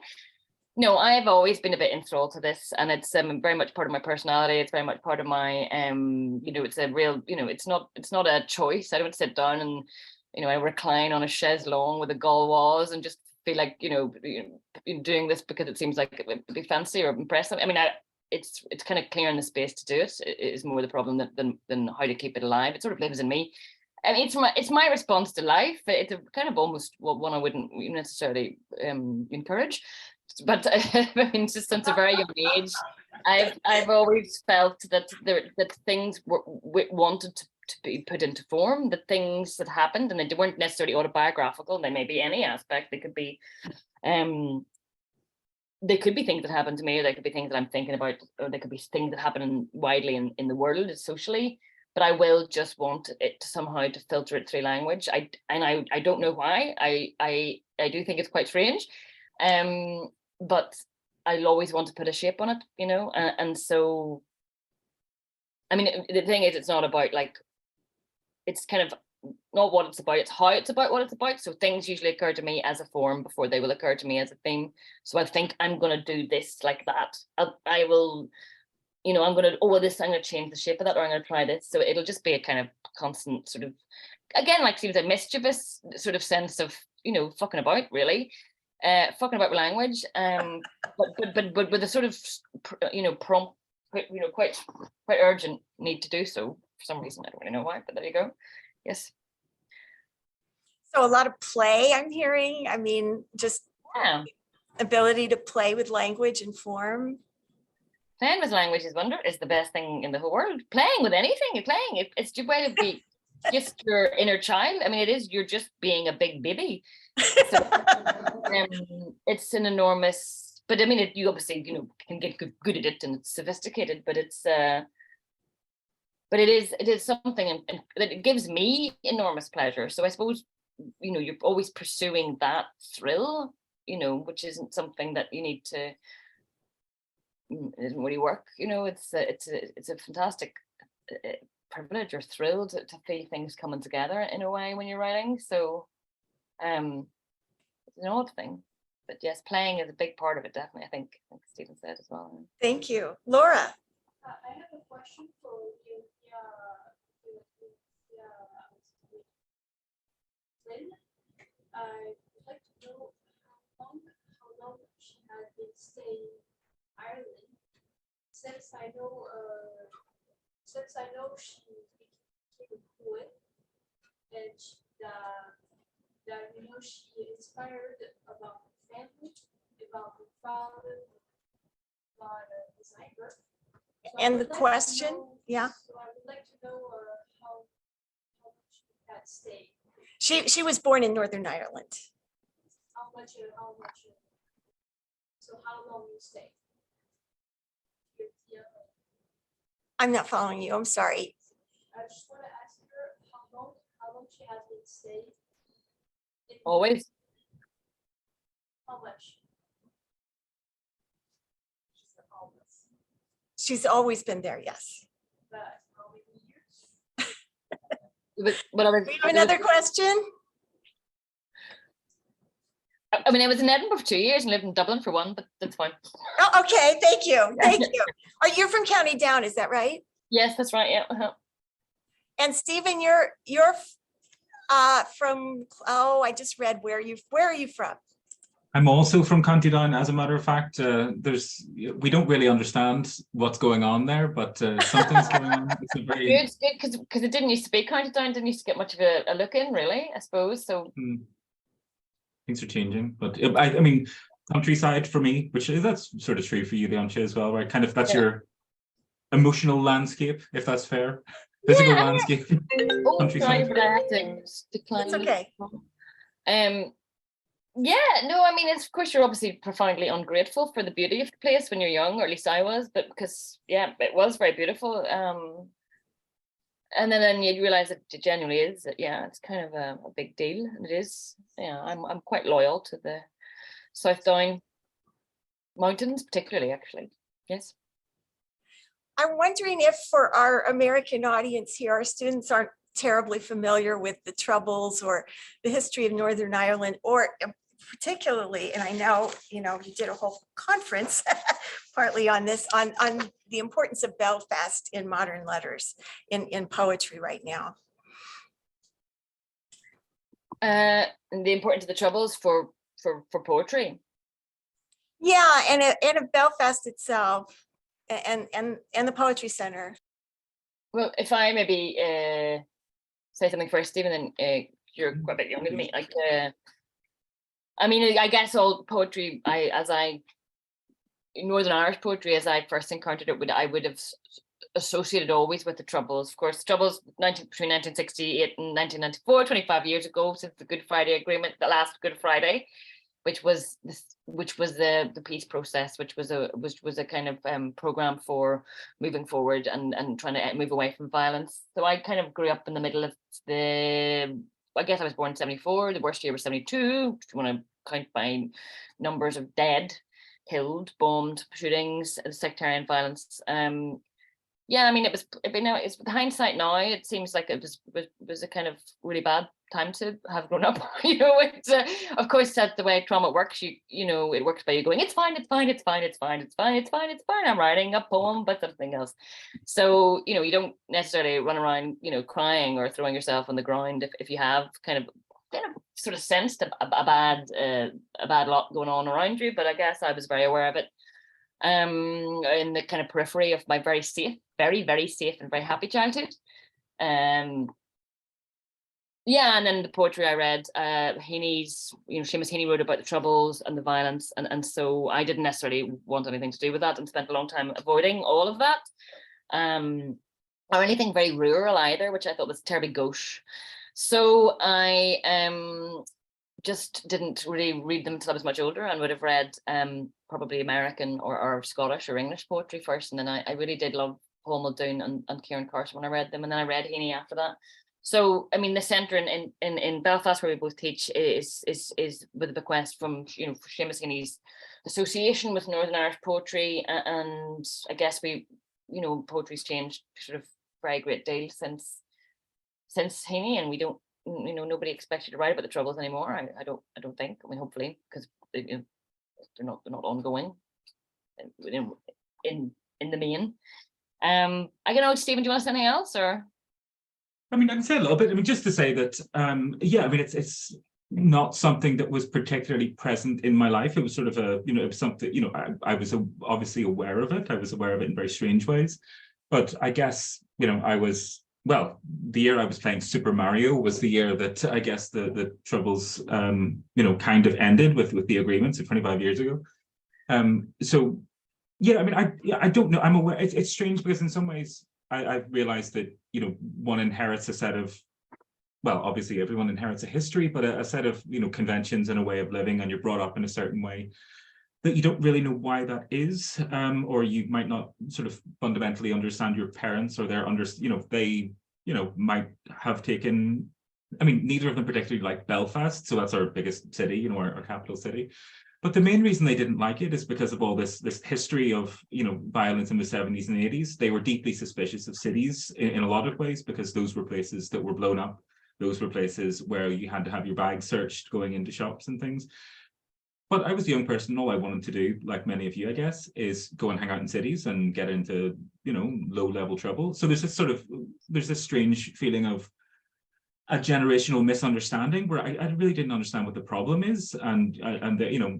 No, I've always been a bit enthralled to this, and it's very much part of my personality. It's very much part of my it's a real, it's not a choice. I don't sit down and I recline on a chaise longue with a gauloise and just feel like doing this because it seems like it would be fancy or impressive. I mean, it's kind of clearing the space to do it. It is more the problem than how to keep it alive. It sort of lives in me. I mean, it's my response to life. It's a kind of almost one I wouldn't necessarily encourage. But I mean, just since a very young age, I've always felt that things were wanted to be put into form. The things that happened, and they weren't necessarily autobiographical. They may be any aspect. They could be things that happened to me, or they could be things that I'm thinking about, or they could be things that happen widely in the world socially. But I will just want it somehow to filter it through language. I don't know why. I do think it's quite strange. But I'll always want to put a shape on it, and so, I mean, the thing is, it's not about it's kind of not what it's about, it's how it's about what it's about. So things usually occur to me as a form before they will occur to me as a theme. So I think I'm going to do this like that. I will, I'm going to change the shape of that, or I'm going to try this. So it'll just be a kind of constant sort of, again, seems a mischievous sort of sense of, fucking about, really. Fucking about with language, but with a sort of prompt, quite urgent need to do so for some reason. I don't really know why, but there you go. Yes. So a lot of play I'm hearing. I mean, just Yeah. ability to play with language and form. Playing with language is the best thing in the whole world. Playing with anything, you're playing. It's your way to be just your inner child. I mean, you're just being a big baby. So, it's an enormous, but I mean, you obviously, can get good at it and it's sophisticated, but but it is something that it gives me enormous pleasure. So I suppose, you're always pursuing that thrill, which isn't something that you need to, it doesn't really work. It's a fantastic privilege or thrill to feel things coming together in a way when you're writing. So it's an odd thing, but yes, playing is a big part of it, definitely. I think like Stephen said as well. Thank you. Laura. I have a question for you. Flynn. I would like to know how long she has been staying in Ireland. Since I know she became a poet, and that she inspired about her family, about her father, about a designer. So I And would the like to question, know- yeah. So I would like to know how much that stayed. She was born in Northern Ireland. How much? So how long you stay? I'm not following you. I'm sorry. I just want to ask her how long she has been staying. Always. How much? She said always. She's always been there. Yes. But how many years? But We have another question. I mean, I was in Edinburgh for 2 years and lived in Dublin for 1, but that's fine. Oh, okay. Thank you. Thank you. You're from County Down, is that right? Yes, that's right. Yeah. And Stephen, you're from, I just read where are you from? I'm also from County Down. As a matter of fact, we don't really understand what's going on there, but something's going on. It's a very Good, because it didn't used to be County Down, didn't used to get much of a look in, really, I suppose. So things are changing, but I mean, countryside for me, which that's sort of true for you, Leontia, as well, right? Kind of that's your emotional landscape, if that's fair. Physical landscape. Sorry for that. It's okay. Yeah, no, I mean, of course, you're obviously profoundly ungrateful for the beauty of the place when you're young, or at least I was, but because, yeah, it was very beautiful. And then you realize that it genuinely is, yeah, it's kind of a big deal. And it is, yeah, I'm quite loyal to the South Down Mountains, particularly, actually. Yes. I'm wondering if for our American audience here, our students aren't terribly familiar with the Troubles or the history of Northern Ireland, or particularly, and I know, you did a whole conference partly on this, on the importance of Belfast in modern letters, in poetry right now. And the importance of the Troubles for poetry. Yeah, and of Belfast itself, and the Poetry Center. Well, if I maybe say something first, Stephen, then you're quite a bit younger than me. Like, I mean, I guess all poetry, Northern Irish poetry, as I first encountered it, I would have associated always with the Troubles. Of course, Troubles between 1968 and 1994, 25 years ago, since the Good Friday Agreement, the last Good Friday, which was the peace process, which was a kind of program for moving forward and trying to move away from violence. So I kind of grew up in the middle of I guess I was born in 74. The worst year was 72. If you want to count by numbers of dead, killed, bombed, shootings, sectarian violence. Yeah, I mean, it's with hindsight now, it seems like it was a kind of really bad time to have grown up. It's, of course, that's the way trauma works. It works by you going, it's fine, I'm writing a poem, but something else. So, you don't necessarily run around, crying or throwing yourself on the ground if you have kind of sort of sensed a bad lot going on around you. But I guess I was very aware of it. In the kind of periphery of my very safe, very, very safe and very happy childhood. Yeah, and then the poetry I read, Heaney's, Seamus Heaney wrote about the Troubles and the violence, and so I didn't necessarily want anything to do with that, and spent a long time avoiding all of that, or anything very rural either, which I thought was terribly gauche. So I just didn't really read them until I was much older, and would have read probably American or Scottish or English poetry first, and then I really did love Paul Muldoon and Kieran Carson when I read them, and then I read Heaney after that. So, I mean, the centre in Belfast, where we both teach, is with a bequest from Seamus Heaney's association with Northern Irish poetry, and I guess poetry's changed sort of very great deal since Heaney, and we don't, nobody expects you to write about the Troubles anymore. I don't think. I mean, hopefully, because they're not ongoing in the main. I don't know, Stephen, do you want to say anything else, or? I mean, I can say a little bit. I mean, just to say that, yeah, I mean, it's not something that was particularly present in my life. It was sort of it was something, I was obviously aware of it. I was aware of it in very strange ways. But I guess, the year I was playing Super Mario was the year that I guess the Troubles, kind of ended with the agreement, so 25 years ago. So, yeah, I mean, I don't know. I'm aware. It's strange because in some ways, I've realized that, one inherits a set of, obviously everyone inherits a history, but a set of, conventions and a way of living, and you're brought up in a certain way that you don't really know why that is, or you might not sort of fundamentally understand your parents, or they, might have taken, I mean, neither of them particularly like Belfast, so that's our biggest city, our capital city. But the main reason they didn't like it is because of all this history of, violence in the 70s and 80s. They were deeply suspicious of cities in a lot of ways, because those were places that were blown up. Those were places where you had to have your bag searched going into shops and things. But I was a young person. All I wanted to do, like many of you, I guess, is go and hang out in cities and get into, low-level trouble. So there's this strange feeling of a generational misunderstanding where I really didn't understand what the problem is, and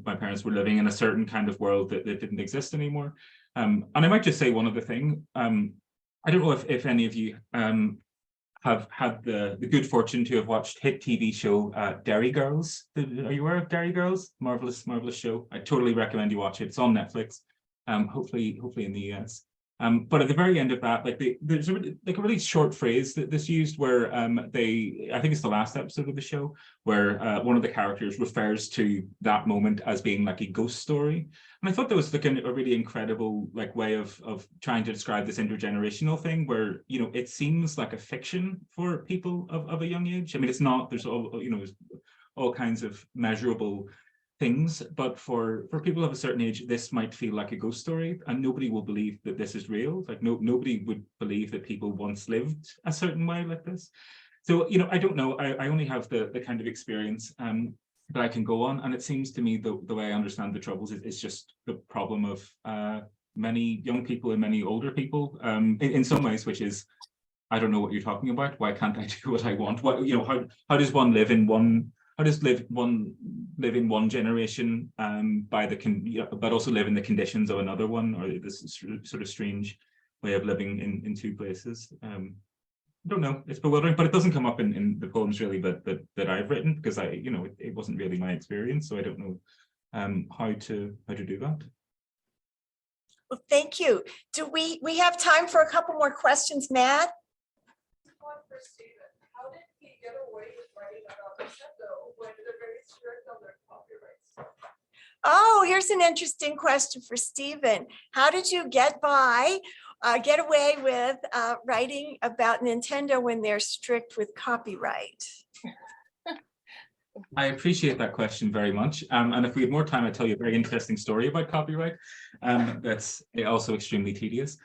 my parents were living in a certain kind of world that didn't exist anymore. And I might just say one other thing. I don't know if any of you have had the good fortune to have watched hit TV show Derry Girls. Are you aware of Derry Girls? Marvelous show. I totally recommend you watch it. It's on Netflix. Hopefully in the US. But at the very end of that, there's a really short phrase that's used where I think it's the last episode of the show, where one of the characters refers to that moment as being like a ghost story. And I thought that was a really incredible way of trying to describe this intergenerational thing, where it seems like a fiction for people of a young age. I mean, it's not. There's all kinds of measurable things, but for people of a certain age, this might feel like a ghost story, and nobody will believe that this is real. Nobody would believe that people once lived a certain way like this. So I don't know. I only have the kind of experience that I can go on, and it seems to me the way I understand the Troubles is just the problem of many young people and many older people in some ways, which is, I don't know what you're talking about. Why can't I do what I want? How does one live in one? How does one live in one generation but also live in the conditions of another one, or this sort of strange way of living in two places? I don't know. It's bewildering, but it doesn't come up in the poems really that I've written, because it wasn't really my experience, so I don't know how to do that. Well, thank you. Do we have time for a couple more questions, Matt? One for Stephen. How did he get away with writing about the shadow when they're very strict on their copyrights? Oh, here's an interesting question for Stephen. How did you get away with writing about Nintendo when they're strict with copyright? I appreciate that question very much. And if we had more time, I'd tell you a very interesting story about copyright. That's also extremely tedious.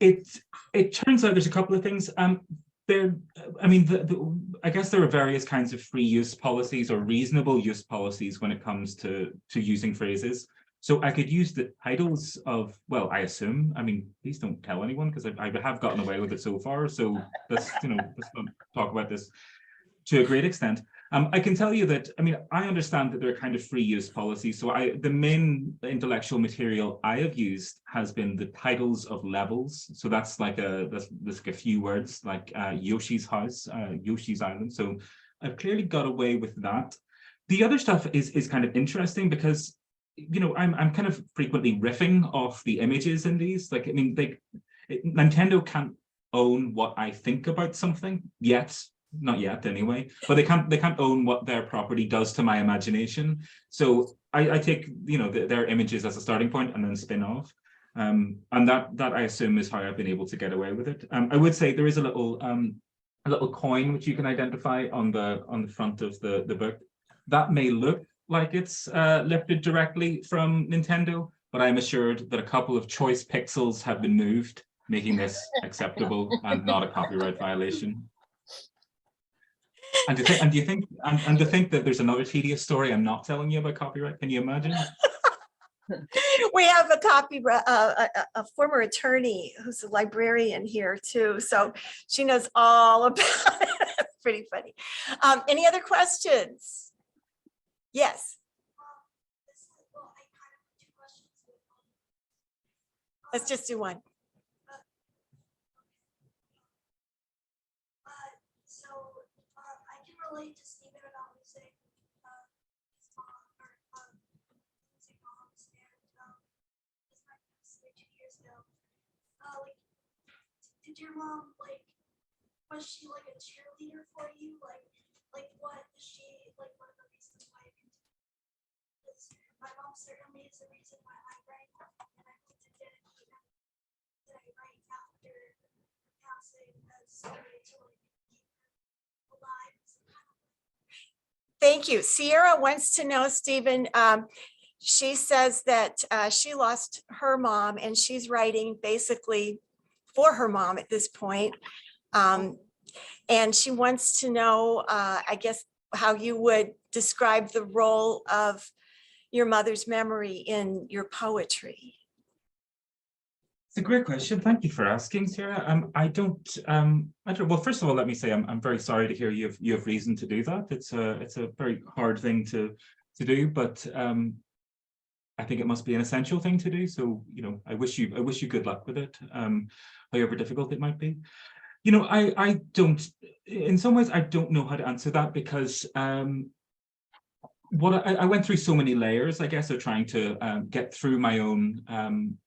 It turns out there's a couple of things. I guess there are various kinds of free use policies or reasonable use policies when it comes to using phrases. So I could use the titles of, I assume, please don't tell anyone, because I have gotten away with it so far. So let's not talk about this to a great extent. I can tell you that, I mean, I understand that there are kind of free use policies. So the main intellectual material I have used has been the titles of levels. So that's like that's like a few words like Yoshi's house, Yoshi's island. So I've clearly got away with that. The other stuff is kind of interesting because, you know, I'm kind of frequently riffing off the images in these. Like, I mean, Nintendo can't own what I think about something yet. Not yet anyway, but they can't own what their property does to my imagination. So I take, you know, their images as a starting point and then spin off. And that I assume is how I've been able to get away with it. I would say there is a little coin which you can identify on the front of the book. That may look like it's lifted directly from Nintendo, but I'm assured that a couple of choice pixels have been moved, making this acceptable and not a copyright violation. And to think that there's another tedious story I'm not telling you about copyright, can you imagine? We have a former attorney who's a librarian here too, so she knows all about it. It's pretty funny. Any other questions? Yes. Let's just do one. I can relate to Stephen about losing his mom or losing moms and his mom passed away 2 years ago. Like, did your mom was she like a cheerleader for you? Like what is she like? One of the reasons why I continue is my mom certainly is the reason why I write, and I hope to dedicate that I write after passing as a way to like keep her alive. Thank you. Sierra wants to know, Stephen, she says that she lost her mom and she's writing basically for her mom at this point. And she wants to know, I guess, how you would describe the role of your mother's memory in your poetry. It's a great question. Thank you for asking, Sarah. I don't. Well, first of all, let me say I'm very sorry to hear you have reason to do that. It's a very hard thing to do, but I think it must be an essential thing to do. So, you know, I wish you good luck with it, however difficult it might be. You know, I don't. In some ways, I don't know how to answer that because what I went through so many layers, I guess, of trying to get through my own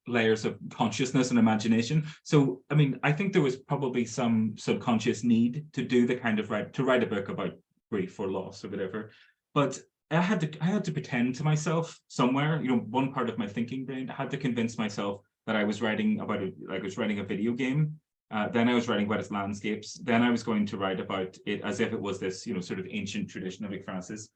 layers of consciousness and imagination. So, I mean, I think there was probably some subconscious need to do the kind of write a book about grief or loss or whatever. But I had to pretend to myself somewhere, you know, one part of my thinking brain, I had to convince myself that I was writing about I was writing a video game. Then I was writing about its landscapes. Then I was going to write about it as if it was this, you know, sort of ancient tradition of ekphrasis.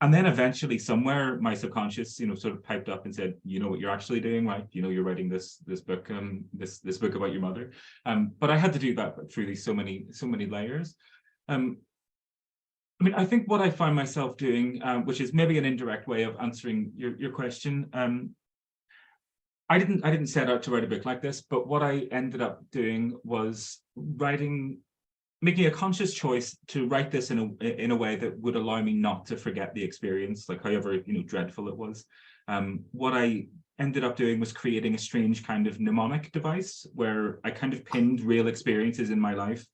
And then eventually somewhere my subconscious, you know, sort of piped up and said, you know what you're actually doing, right? You know, you're writing this book, this book about your mother. But I had to do that through these so many layers. I mean, I think what I find myself doing, which is maybe an indirect way of answering your question. I didn't set out to write a book like this, but what I ended up doing was making a conscious choice to write this in a way that would allow me not to forget the experience, like however, you know, dreadful it was. What I ended up doing was creating a strange kind of mnemonic device where I kind of pinned real experiences in my life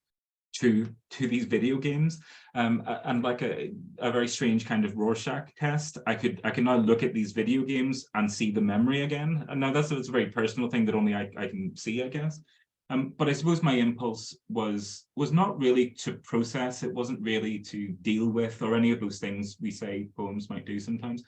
to these video games, and like a very strange kind of Rorschach test. I can now look at these video games and see the memory again. And now that's a very personal thing that only I can see, I guess. But I suppose my impulse was not really to process. It wasn't really to deal with or any of those things we say poems might do sometimes.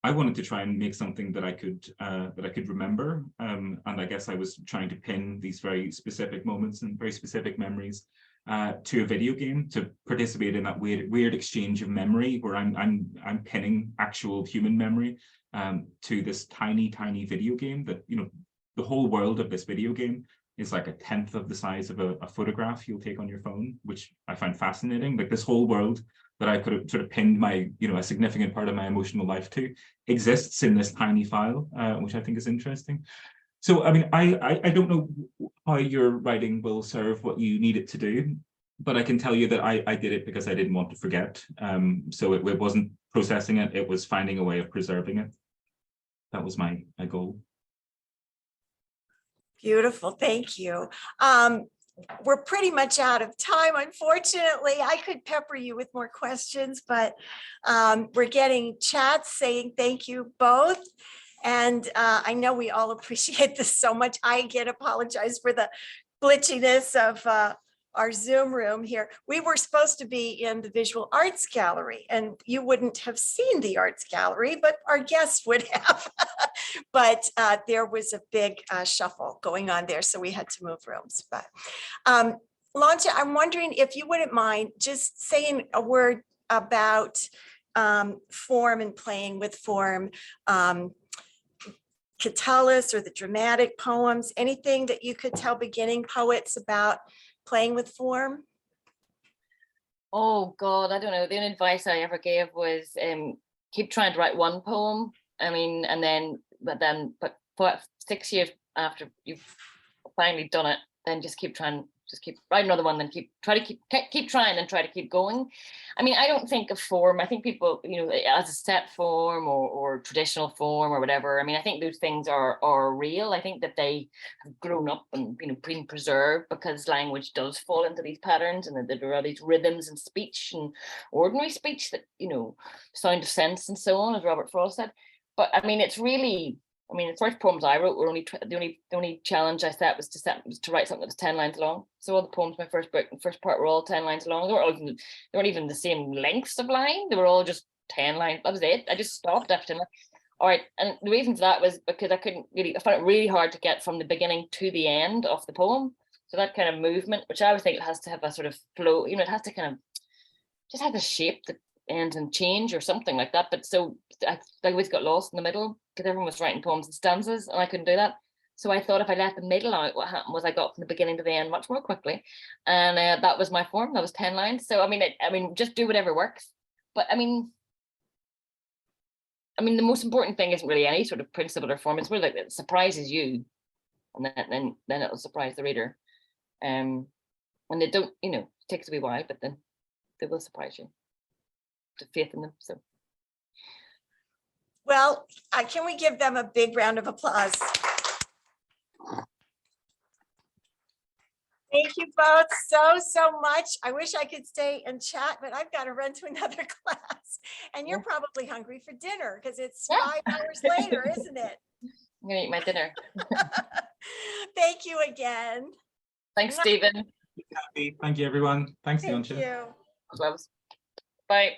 I wanted to try and make something that I could remember. And I guess I was trying to pin these very specific moments and very specific memories to a video game, to participate in that weird exchange of memory where I'm pinning actual human memory to this tiny video game that, you know, the whole world of this video game is like 1/10 of the size of a photograph you'll take on your phone, which I find fascinating. Like this whole world that I could have sort of pinned my, you know, a significant part of my emotional life to exists in this tiny file, which I think is interesting. So, I mean, I don't know how your writing will serve what you need it to do. but I can tell you that I did it because I didn't want to forget. So it wasn't processing it, it was finding a way of preserving it. That was my goal. Beautiful, thank you. We're pretty much out of time, unfortunately. I could pepper you with more questions, but we're getting chats saying thank you both. And I know we all appreciate this so much. I again apologize for the glitchiness of our Zoom room here. We were supposed to be in the Visual Arts Gallery, and you wouldn't have seen the Arts Gallery, but our guests would have. But there was a big shuffle going on there, so we had to move rooms. But Leontia, I'm wondering if you wouldn't mind just saying a word about form and playing with form. Catullus or the dramatic poems, anything that you could tell beginning poets about playing with form? Oh God, I don't know. The only advice I ever gave was keep trying to write one poem. I mean, but 6 years after you've finally done it, then just keep write another one, then keep trying and try to keep going. I mean, I don't think of form. I think people, as a set form or traditional form or whatever. I mean, I think those things are real. I think that they have grown up and been preserved because language does fall into these patterns, and that there are these rhythms in speech and ordinary speech that sound of sense and so on, as Robert Frost said. But I mean, it's really. I mean, the first poems I wrote were the only challenge I set was to write something that was 10 lines long. So all the poems, my first book, the first part were all 10 lines long. They weren't even the same lengths of line. They were all just 10 lines. That was it. I just stopped after. All right, and the reason for that was because I found it really hard to get from the beginning to the end of the poem. So that kind of movement, which I always think it has to have a sort of flow. It has to kind of just have a shape that ends and change or something like that. But so I always got lost in the middle because everyone was writing poems and stanzas and I couldn't do that. So I thought if I let the middle out, what happened was I got from the beginning to the end much more quickly. And that was my form. That was 10 lines. So I mean, just do whatever works. But I mean, the most important thing isn't really any sort of principle or form. It's really like it surprises you, and then it'll surprise the reader. And they don't, it takes a wee while, but then they will surprise you. To faith in them. So, well, can we give them a big round of applause? Thank you both so much. I wish I could stay and chat, but I've got to run to another class. And you're probably hungry for dinner because it's 5 hours later, isn't it? I'm gonna eat my dinner. Thank you again. Thanks, Stephen. Thank you, everyone. Thanks, Thank Leontia. you. Bye.